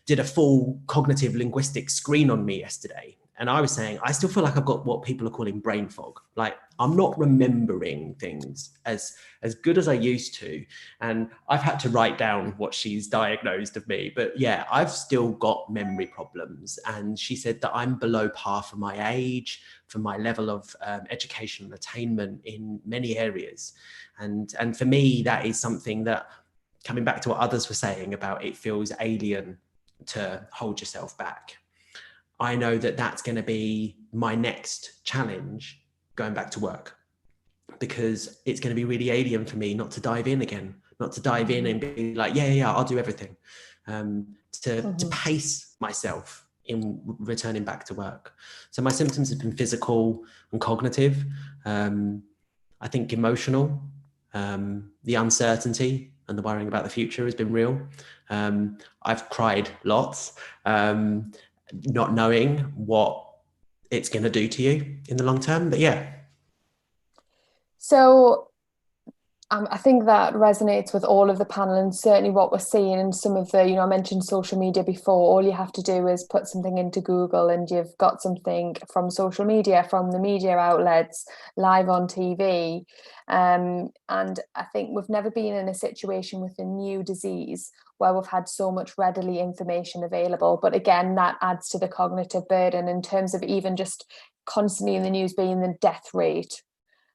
did a full cognitive linguistic screen on me yesterday. And I was saying, I still feel like I've got what people are calling brain fog. Like, I'm not remembering things as good as I used to. And I've had to write down what she's diagnosed of me. But yeah, I've still got memory problems. And she said that I'm below par for my age, for my level of educational attainment in many areas. And for me, that is something that, coming back to what others were saying about, it feels alien to hold yourself back. I know that that's going to be my next challenge going back to work, because it's going to be really alien for me not to dive in again, not to dive in and be like, yeah, I'll do everything, to pace myself in returning back to work. So my symptoms have been physical and cognitive. I think emotional, the uncertainty and the worrying about the future has been real. I've cried lots. Not knowing what it's going to do to you in the long term. But yeah. So I think that resonates with all of the panel, and certainly what we're seeing in some of the, I mentioned social media before. All you have to do is put something into Google and you've got something from social media, from the media outlets, live on TV. And I think we've never been in a situation with a new disease where we've had so much readily information available. But again, that adds to the cognitive burden in terms of even just constantly in the news being the death rate.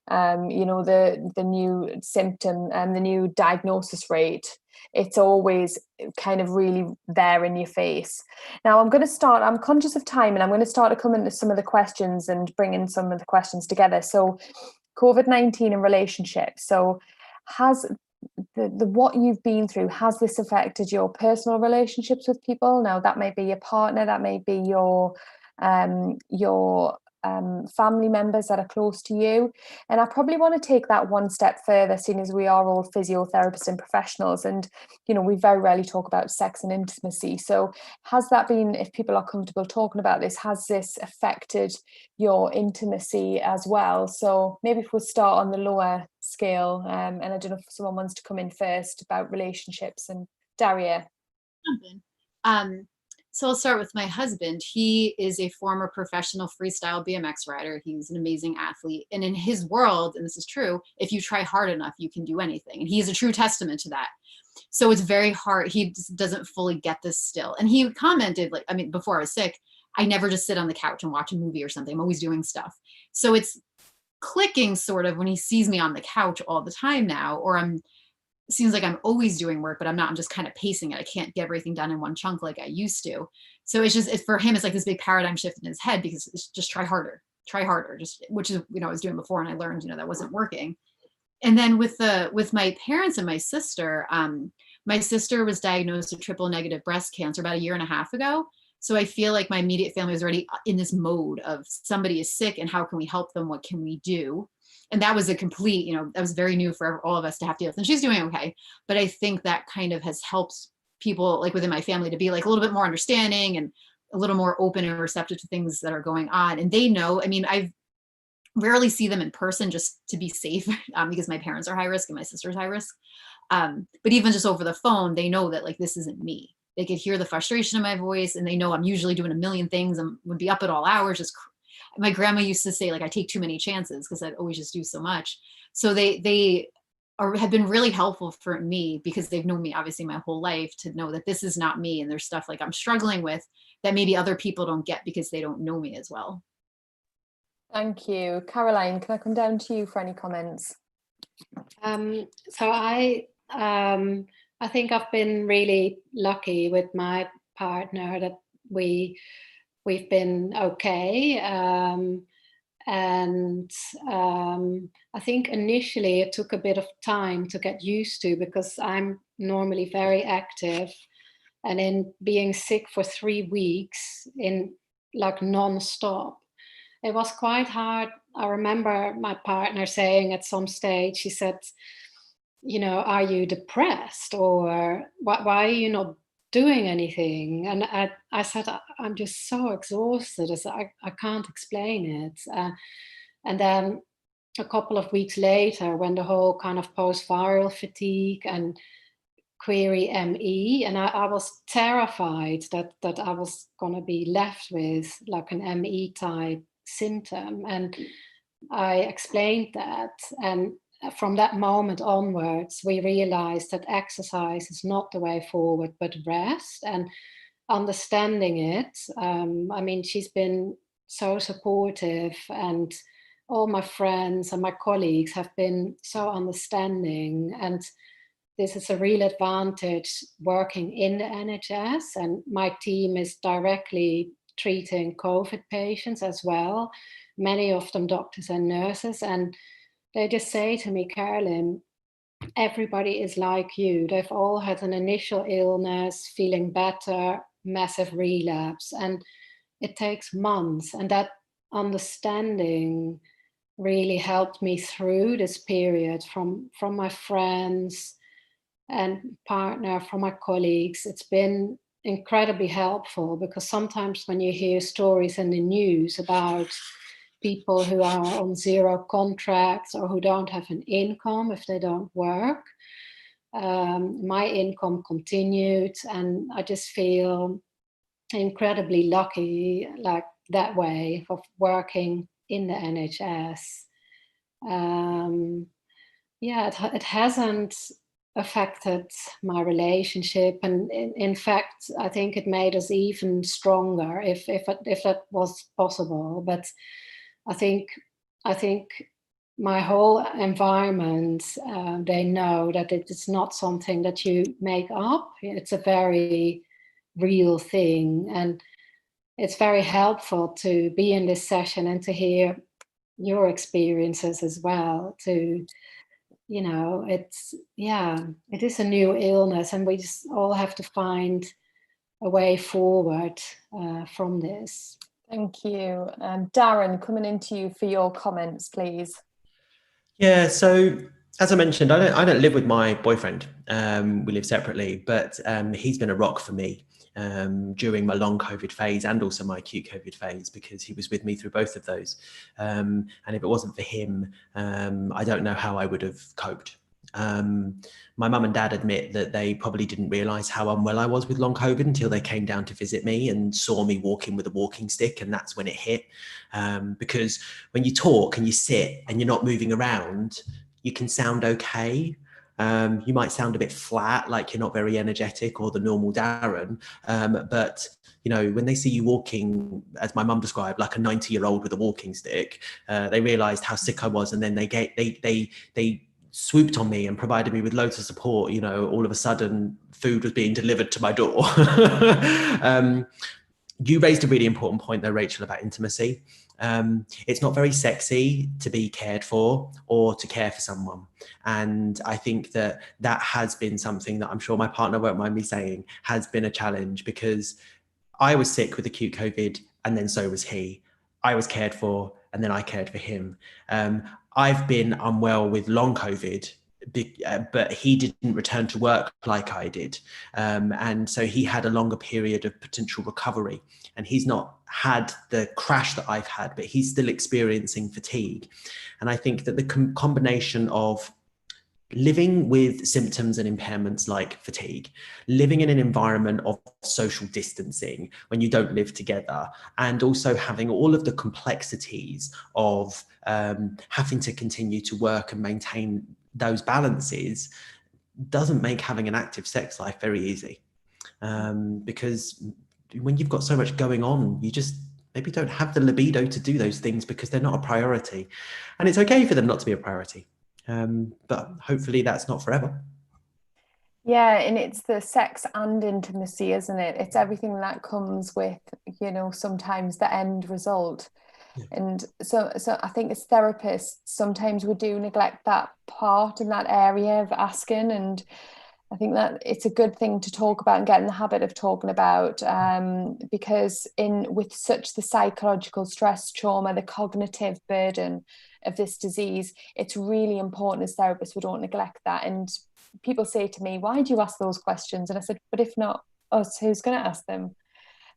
The new symptom and the new diagnosis rate. It's always kind of really there in your face. Now I'm conscious of time, and I'm going to start to come into some of the questions and bring in some of the questions together. So COVID-19 and relationships. So has the what you've been through, has this affected your personal relationships with people? Now that may be your partner, that may be your family members that are close to you. And I probably want to take that one step further, seeing as we are all physiotherapists and professionals, and we very rarely talk about sex and intimacy. So has that been, if people are comfortable talking about this, has this affected your intimacy as well? So maybe if we start on the lower scale, and I don't know if someone wants to come in first about relationships. And Dario. So I'll start with my husband. He is a former professional freestyle BMX rider. He's an amazing athlete. And in his world, and this is true, if you try hard enough, you can do anything. And he's a true testament to that. So it's very hard. He doesn't fully get this still. And he commented, before I was sick, I never just sit on the couch and watch a movie or something. I'm always doing stuff. So it's clicking sort of when he sees me on the couch all the time now, or seems like I'm always doing work, but I'm not. I'm just kind of pacing it. I can't get everything done in one chunk like I used to. So for him, it's like this big paradigm shift in his head, because it's just try harder, which is, I was doing before, and I learned, that wasn't working. And then with my parents and my sister was diagnosed with triple negative breast cancer about 1.5 years ago. So I feel like my immediate family was already in this mode of somebody is sick and how can we help them? What can we do? And that was a complete, that was very new for all of us to have to deal with. And she's doing okay. But I think that kind of has helped people like within my family to be like a little bit more understanding and a little more open and receptive to things that are going on. And they know, I rarely see them in person just to be safe, because my parents are high risk and my sister's high risk. But even just over the phone, they know that like, this isn't me. They could hear the frustration in my voice, and they know I'm usually doing a million things and would be up at all hours. My grandma used to say, like, I take too many chances because I'd always just do so much. So they have been really helpful for me, because they've known me obviously my whole life, to know that this is not me. And there's stuff like I'm struggling with that maybe other people don't get because they don't know me as well. Thank you. Caroline, can I come down to you for any comments? So I think I've been really lucky with my partner that we've been okay. And I think initially it took a bit of time to get used to, because I'm normally very active, and in being sick for 3 weeks in like non-stop, it was quite hard. I remember my partner saying at some stage, she said, are you depressed, or why are you not doing anything? And I said, I'm just so exhausted. I can't explain it. And then a couple of weeks later, when the whole kind of post-viral fatigue and query ME, and I was terrified that I was going to be left with like an ME type symptom. And I explained that, and from that moment onwards, we realized that exercise is not the way forward, but rest, and understanding it. I mean, she's been so supportive, and all my friends and my colleagues have been so understanding. And this is a real advantage working in the NHS, and my team is directly treating COVID patients as well, many of them doctors and nurses, and they just say to me, Carolyn, everybody is like you. They've all had an initial illness, feeling better, massive relapse, and it takes months. And that understanding really helped me through this period, from my friends and partner, from my colleagues. It's been incredibly helpful, because sometimes when you hear stories in the news about people who are on zero contracts or who don't have an income if they don't work, my income continued, and I just feel incredibly lucky, like that way of working in the NHS. It hasn't affected my relationship, and in fact, I think it made us even stronger, if that was possible. But I think my whole environment, they know that it's not something that you make up. It's a very real thing, and it's very helpful to be in this session and to hear your experiences as well. It is a new illness, and we just all have to find a way forward from this. Thank you. Darren, coming into you for your comments, please. Yeah, so as I mentioned, I don't live with my boyfriend. We live separately, but he's been a rock for me during my long COVID phase and also my acute COVID phase, because he was with me through both of those. And if it wasn't for him, I don't know how I would have coped. My mum and dad admit that they probably didn't realise how unwell I was with long COVID until they came down to visit me and saw me walking with a walking stick, and that's when it hit. Because when you talk and you sit and you're not moving around, you can sound okay. You might sound a bit flat, like you're not very energetic or the normal Darren, but when they see you walking, as my mum described, like a 90-year-old with a walking stick, they realised how sick I was, and then they swooped on me and provided me with loads of support. All of a sudden food was being delivered to my door. You raised a really important point though, Rachel, about intimacy. It's not very sexy to be cared for or to care for someone. And I think that has been something that I'm sure my partner won't mind me saying has been a challenge, because I was sick with acute COVID and then so was he. I was cared for and then I cared for him. I've been unwell with long COVID, but he didn't return to work like I did. And so he had a longer period of potential recovery, and he's not had the crash that I've had, but he's still experiencing fatigue. And I think that the combination of living with symptoms and impairments like fatigue, living in an environment of social distancing when you don't live together, and also having all of the complexities of having to continue to work and maintain those balances, doesn't make having an active sex life very easy. Because when you've got so much going on, you just maybe don't have the libido to do those things because they're not a priority. And it's okay for them not to be a priority. But hopefully that's not forever. Yeah, and it's the sex and intimacy, isn't it? It's everything that comes with, sometimes the end result. Yeah. And so I think as therapists, sometimes we do neglect that part in that area of asking. And I think that it's a good thing to talk about and get in the habit of talking about, because with such the psychological stress, trauma, the cognitive burden of this disease, it's really important as therapists we don't neglect that. And people say to me, why do you ask those questions? And I said, but if not us, who's going to ask them?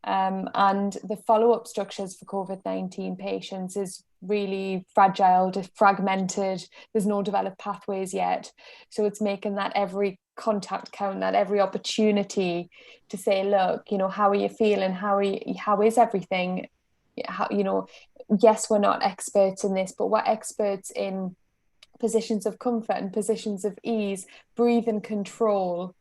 And the follow-up structures for COVID-19 patients is really fragile, fragmented. There's no developed pathways yet. So it's making that every contact count, that every opportunity to say, look, how are you feeling? How is everything? Yes, we're not experts in this, but we're experts in positions of comfort and positions of ease, breathing control,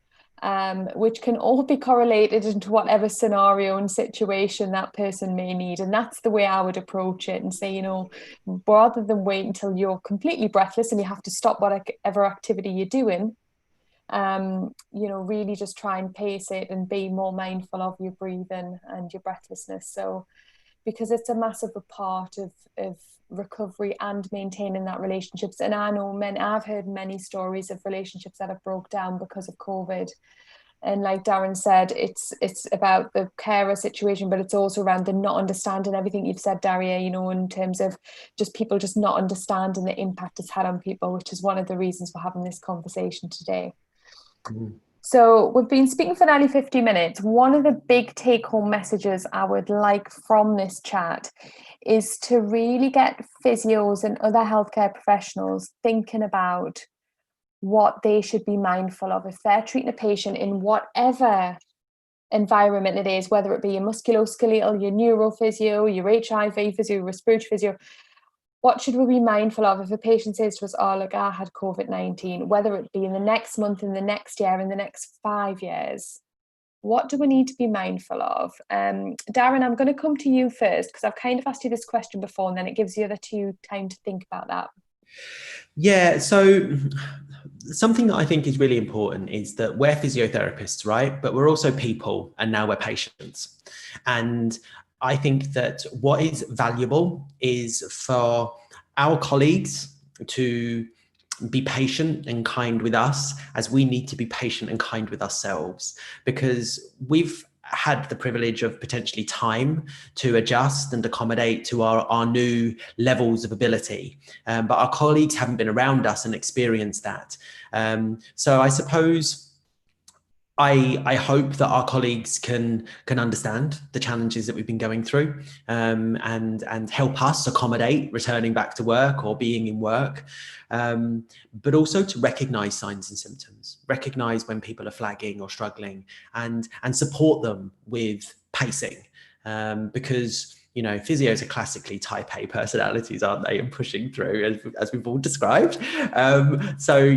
which can all be correlated into whatever scenario and situation that person may need. And that's the way I would approach it and say, rather than wait until you're completely breathless and you have to stop whatever activity you're doing, really just try and pace it and be more mindful of your breathing and your breathlessness. So, because it's a massive part of recovery and maintaining that relationships. And I've heard many stories of relationships that have broke down because of COVID. And like Darren said, it's about the carer situation, but it's also around the not understanding everything you've said, Dario, in terms of just people just not understanding the impact it's had on people, which is one of the reasons for having this conversation today. So we've been speaking for nearly 50 minutes. One of the big take-home messages I would like from this chat is to really get physios and other healthcare professionals thinking about what they should be mindful of if they're treating a patient in whatever environment it is, whether it be your musculoskeletal, your neurophysio, your HIV physio, respiratory physio. What should we be mindful of if a patient says to us, oh, look, I had COVID-19, whether it be in the next month, in the next year, in the next 5 years? What do we need to be mindful of? Darren, I'm going to come to you first because I've kind of asked you this question before, and then it gives the other two time to think about that. Yeah, so something that I think is really important is that we're physiotherapists, right? But we're also people, and now we're patients. And I think that what is valuable is for our colleagues to be patient and kind with us as we need to be patient and kind with ourselves, because we've had the privilege of potentially time to adjust and accommodate to our new levels of ability. But our colleagues haven't been around us and experienced that. So I suppose I hope that our colleagues can understand the challenges that we've been going through, and help us accommodate returning back to work or being in work, but also to recognise signs and symptoms, recognise when people are flagging or struggling, and support them with pacing, because physios are classically type A personalities, aren't they, and pushing through as we've all described. So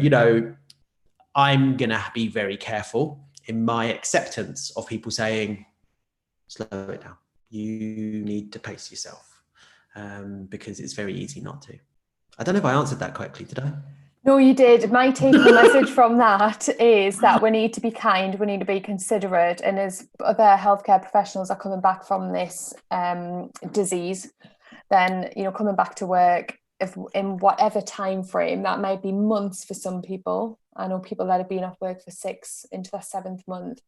I'm gonna be very careful in my acceptance of people saying, slow it down. You need to pace yourself, because it's very easy not to. I don't know if I answered that correctly, did I? No, you did. My take-home message from that is that we need to be kind, we need to be considerate, and as other healthcare professionals are coming back from this disease, then coming back to work, if in whatever time frame, that might be months for some people. I know people that have been off work for 6 into their 7th month.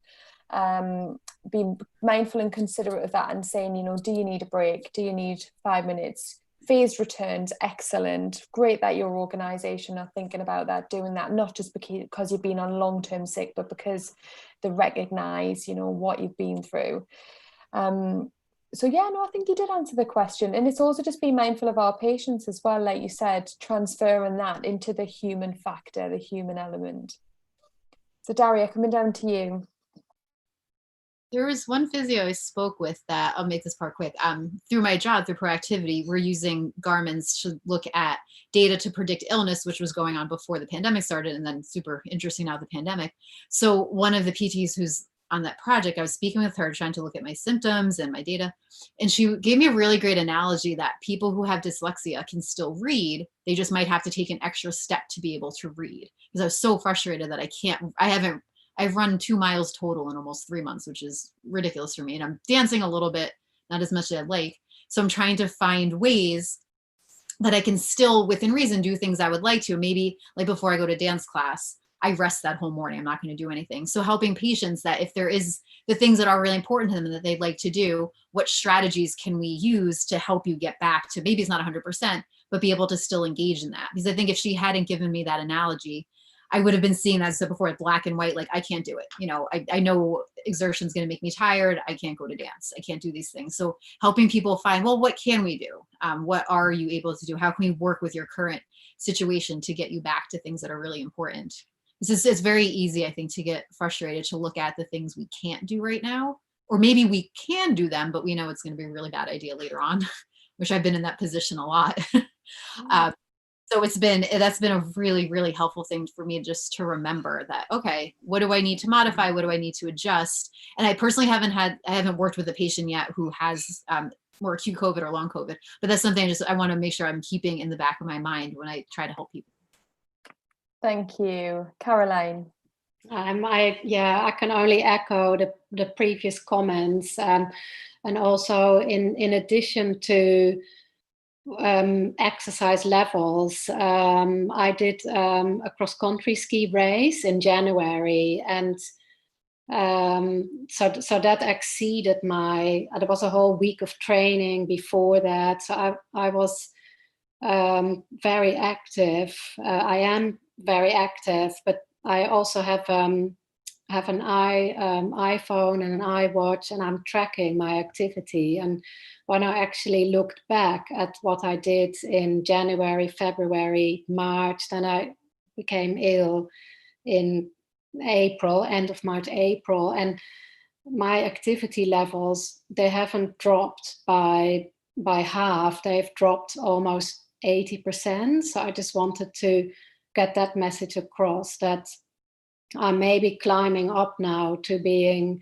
Being mindful and considerate of that and saying, do you need a break? Do you need 5 minutes? Phased returns, excellent. Great that your organisation are thinking about that, doing that, not just because you've been on long-term sick, but because they recognise, what you've been through. So yeah, no, I think you did answer the question. And it's also just being mindful of our patients as well, like you said, transferring that into the human factor, the human element. So Dario, coming down to you. There was one physio I spoke with that, I'll make this part quick. Through my job, through Proactivity, we're using Garmin's to look at data to predict illness, which was going on before the pandemic started, and then super interesting now the pandemic. So one of the PTs who's on that project, I was speaking with her, trying to look at my symptoms and my data. And she gave me a really great analogy that people who have dyslexia can still read. They just might have to take an extra step to be able to read. Because I was so frustrated that I haven't I've run 2 miles total in almost 3 months, which is ridiculous for me. And I'm dancing a little bit, not as much as I'd like. So I'm trying to find ways that I can still, within reason, do things I would like to. Maybe like before I go to dance class, I rest that whole morning. I'm not going to do anything. So helping patients that if there is the things that are really important to them and that they'd like to do, what strategies can we use to help you get back to, maybe it's not 100%, but be able to still engage in that. Because I think if she hadn't given me that analogy, I would have been seeing, as I said before, black and white, like I can't do it. You know, I know exertion is going to make me tired. I can't go to dance. I can't do these things. So helping people find, well, what can we do? What are you able to do? How can we work with your current situation to get you back to things that are really important? It's very easy, I think, to get frustrated to look at the things we can't do right now, or maybe we can do them, but we know it's going to be a really bad idea later on, which I've been in that position a lot. So that's been a really, really helpful thing for me, just to remember that, okay, what do I need to modify? What do I need to adjust? And I personally I haven't worked with a patient yet who has more acute COVID or long COVID, but that's something I want to make sure I'm keeping in the back of my mind when I try to help people. Thank you. Caroline. I can only echo the previous comments, and also in addition to exercise levels, I did a cross-country ski race in January, and so that exceeded there was a whole week of training before that. So I was very active. I am very active, but I also have an iPhone and an iWatch, and I'm tracking my activity. And when I actually looked back at what I did in January, February, March, then I became ill in April, end of March, April, and my activity levels, they haven't dropped by half. They've dropped almost 80%. So I just wanted to get that message across, that I'm maybe climbing up now to being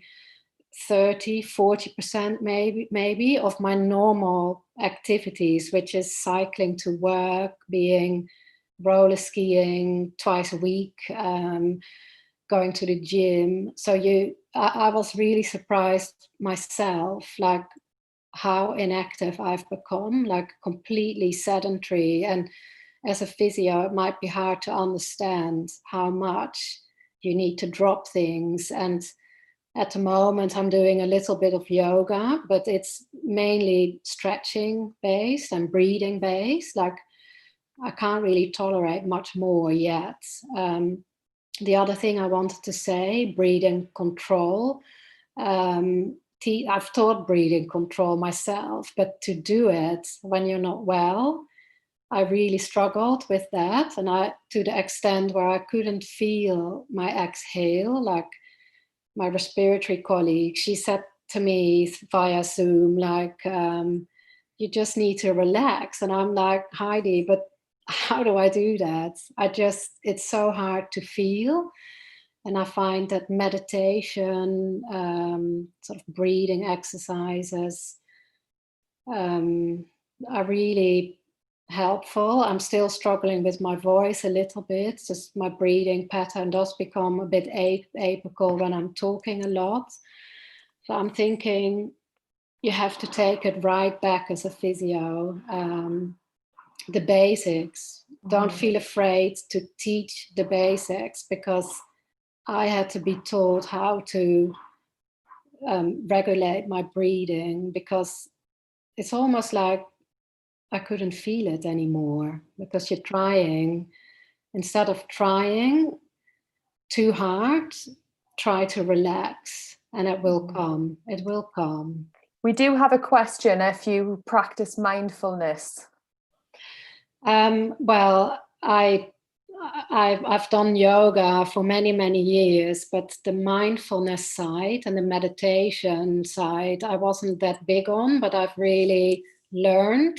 30-40% maybe of my normal activities, which is cycling to work, being roller skiing twice a week, going to the gym. So I was really surprised myself, like how inactive I've become, like completely sedentary. And as a physio, it might be hard to understand how much you need to drop things. And at the moment, I'm doing a little bit of yoga, but it's mainly stretching based and breathing based. Like I can't really tolerate much more yet. The other thing I wanted to say, breathing control. I've taught breathing control myself, but to do it when you're not well, I really struggled with that. And to the extent where I couldn't feel my exhale, like my respiratory colleague, she said to me via Zoom, like, you just need to relax. And I'm like, Heidi, but how do I do that? It's so hard to feel. And I find that meditation, sort of breathing exercises are really helpful. I'm still struggling with my voice a little bit. Just my breathing pattern does become a bit apical when I'm talking a lot. So I'm thinking you have to take it right back as a physio. The basics. Don't feel afraid to teach the basics, because I had to be taught how to regulate my breathing, because it's almost like I couldn't feel it anymore, because you're trying, instead of trying too hard, try to relax, and it will come. It will come. We do have a question if you practice mindfulness. Well, I've done yoga for many, many years, but the mindfulness side and the meditation side, I wasn't that big on, but I've really learned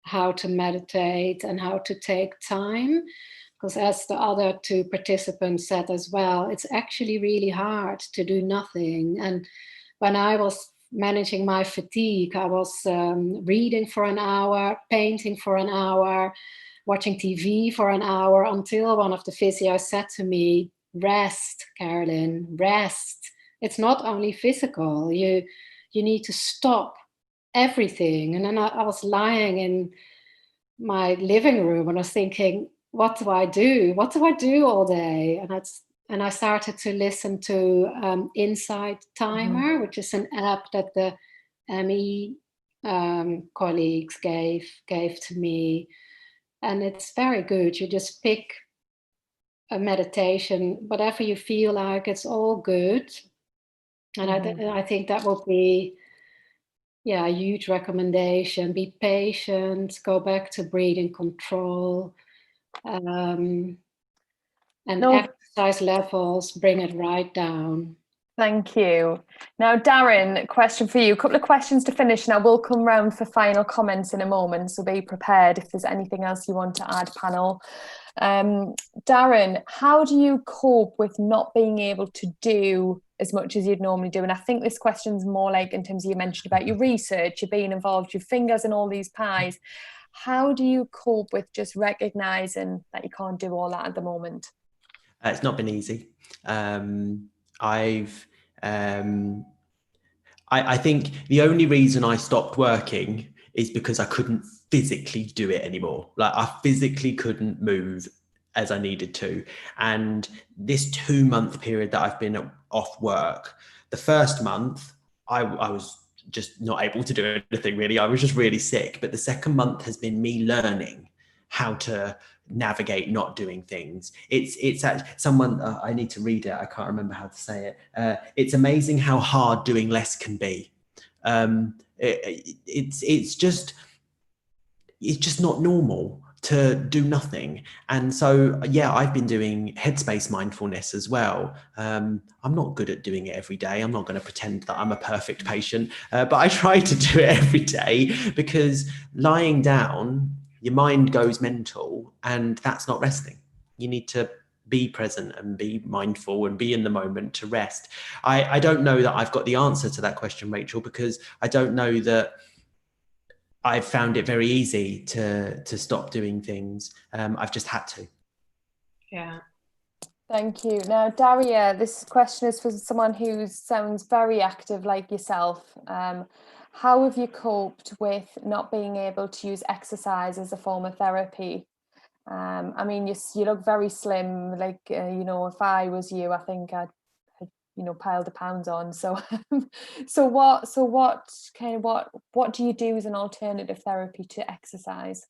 how to meditate and how to take time. Because as the other two participants said as well, it's actually really hard to do nothing. And when I was managing my fatigue, I was reading for an hour, painting for an hour, watching TV for an hour, until one of the physios said to me, rest, Carolyn, rest. It's not only physical. You need to stop everything. And then I was lying in my living room and I was thinking, what do I do? What do I do all day? And I started to listen to Insight Timer, which is an app that the ME colleagues gave to me. And it's very good. You just pick a meditation, whatever you feel like, it's all good. And I think that will be, a huge recommendation. Be patient, go back to breathing control, and exercise levels, bring it right down. Thank you. Now, Darren, question for you. A couple of questions to finish. Now, we'll come round for final comments in a moment, so be prepared if there's anything else you want to add, panel. Darren, how do you cope with not being able to do as much as you'd normally do? And I think this question's more like in terms of, you mentioned about your research, you're being involved, your fingers in all these pies. How do you cope with just recognising that you can't do all that at the moment? It's not been easy. I think the only reason I stopped working is because I couldn't physically do it anymore. Like, I physically couldn't move as I needed to. And this 2-month period that I've been off work, the first month, I was just not able to do anything really. I was just really sick. But the second month has been me learning how to navigate not doing things. It's someone, I need to read it, I can't remember how to say it. It's amazing how hard doing less can be. It's just not normal to do nothing. And so, I've been doing headspace mindfulness as well. I'm not good at doing it every day. I'm not going to pretend that I'm a perfect patient, but I try to do it every day, because lying down, your mind goes mental, and that's not resting. You need to be present and be mindful and be in the moment to rest. I don't know that I've got the answer to that question, Rachel, because I don't know that I've found it very easy to stop doing things. I've just had to. Yeah. Thank you. Now, Dario, this question is for someone who sounds very active like yourself. How have you coped with not being able to use exercise as a form of therapy? I mean, you look very slim. Like, if I was you, I think I'd piled the pounds on. So, what do you do as an alternative therapy to exercise?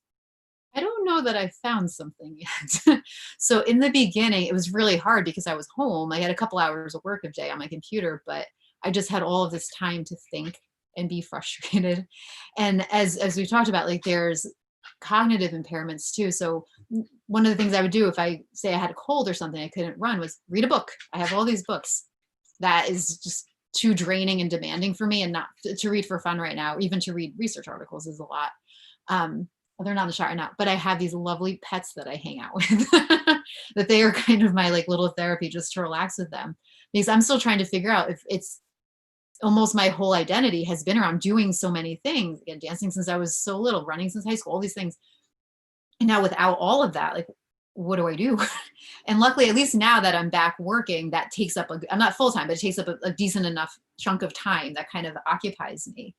I don't know that I found something yet. So in the beginning, it was really hard because I was home. I had a couple hours of work a day on my computer, but I just had all of this time to think and be frustrated. And as we talked about, like, there's cognitive impairments too. So one of the things I would do if I say I had a cold or something I couldn't run was read a book. I have all these books. That is just too draining and demanding for me, and not to read for fun right now. Even to read research articles is a lot. They're not in the shot right now, but I have these lovely pets that I hang out with that they are kind of my like little therapy, just to relax with them, because I'm still trying to figure out if it's almost my whole identity has been around doing so many things. Again, dancing since I was so little, running since high school, all these things. And now without all of that, like, what do I do? And luckily, at least now that I'm back working, that takes up, I'm not full-time, but it takes up a decent enough chunk of time that kind of occupies me.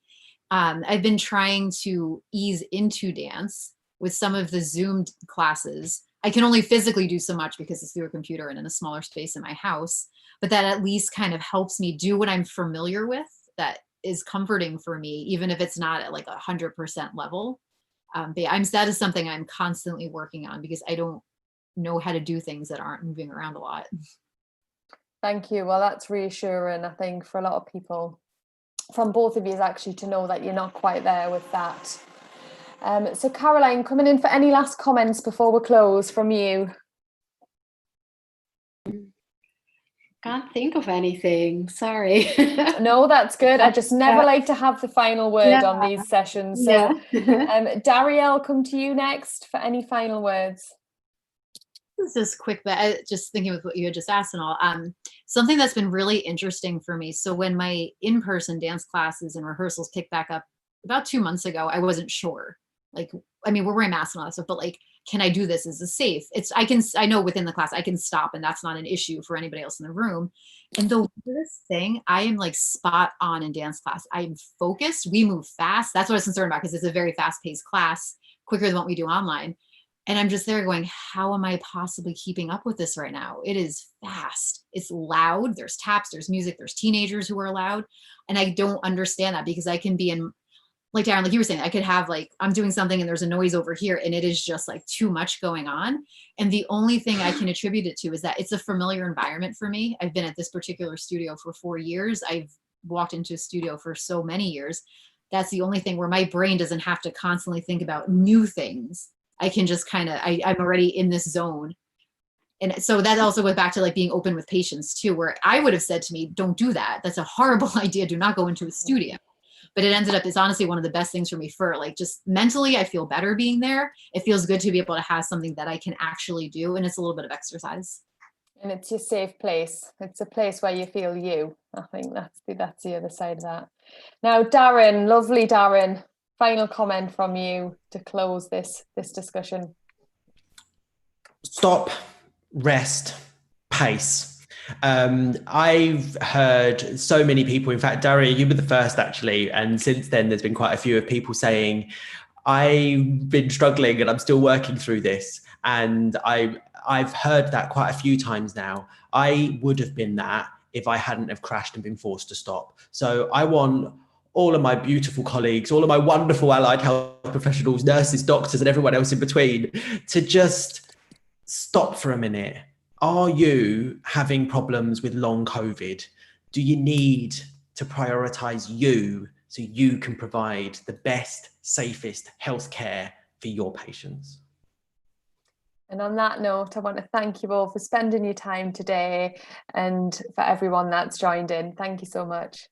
I've been trying to ease into dance with some of the Zoom classes. I can only physically do so much because it's through a computer and in a smaller space in my house, but that at least kind of helps me do what I'm familiar with. That is comforting for me, even if it's not at like 100% level. But yeah, that is something I'm constantly working on, because I don't know how to do things that aren't moving around a lot. Thank you. Well, that's reassuring, I think, for a lot of people, from both of you, is actually to know that you're not quite there with that. So Caroline, coming in for any last comments before we close from you. Can't think of anything, sorry. No, that's good. I just never like to have the final word on these sessions. So Dario, I'll come to you next for any final words. This is quick, but just thinking with what you had just asked and all, something that's been really interesting for me. So when my in-person dance classes and rehearsals picked back up about 2 months ago, I wasn't sure. Like, I mean, we're wearing masks and all that stuff, but like, can I do this? Is this safe? I know within the class I can stop, and that's not an issue for anybody else in the room. And the weirdest thing, I am like spot on in dance class. I'm focused. We move fast. That's what I was concerned about, because it's a very fast paced class, quicker than what we do online. And I'm just there going, how am I possibly keeping up with this right now? It is fast. It's loud. There's taps, there's music, there's teenagers who are loud. And I don't understand that, because I can be in, like Darren, like you were saying, I could have like, I'm doing something and there's a noise over here and it is just like too much going on. And the only thing I can attribute it to is that it's a familiar environment for me. I've been at this particular studio for 4 years. I've walked into a studio for so many years. That's the only thing where my brain doesn't have to constantly think about new things. I can just kind of, I'm already in this zone. And so that also goes back to like being open with patients too, where I would have said to me, don't do that. That's a horrible idea. Do not go into a studio. But it ended up, it's honestly one of the best things for me, for like just mentally, I feel better being there. It feels good to be able to have something that I can actually do. And it's a little bit of exercise. And it's your safe place. It's a place where you feel you. I think that's the other side of that. Now, Darren, lovely Darren, final comment from you to close this discussion. Stop, rest, pace. I've heard so many people, in fact, Dario, you were the first actually. And since then, there's been quite a few of people saying, I've been struggling and I'm still working through this. And I've heard that quite a few times now. I would have been that if I hadn't have crashed and been forced to stop. So I want all of my beautiful colleagues, all of my wonderful allied health professionals, nurses, doctors, and everyone else in between to just stop for a minute. Are you having problems with long COVID? Do you need to prioritize you so you can provide the best, safest healthcare for your patients? And on that note, I want to thank you all for spending your time today, and for everyone that's joined in. Thank you so much.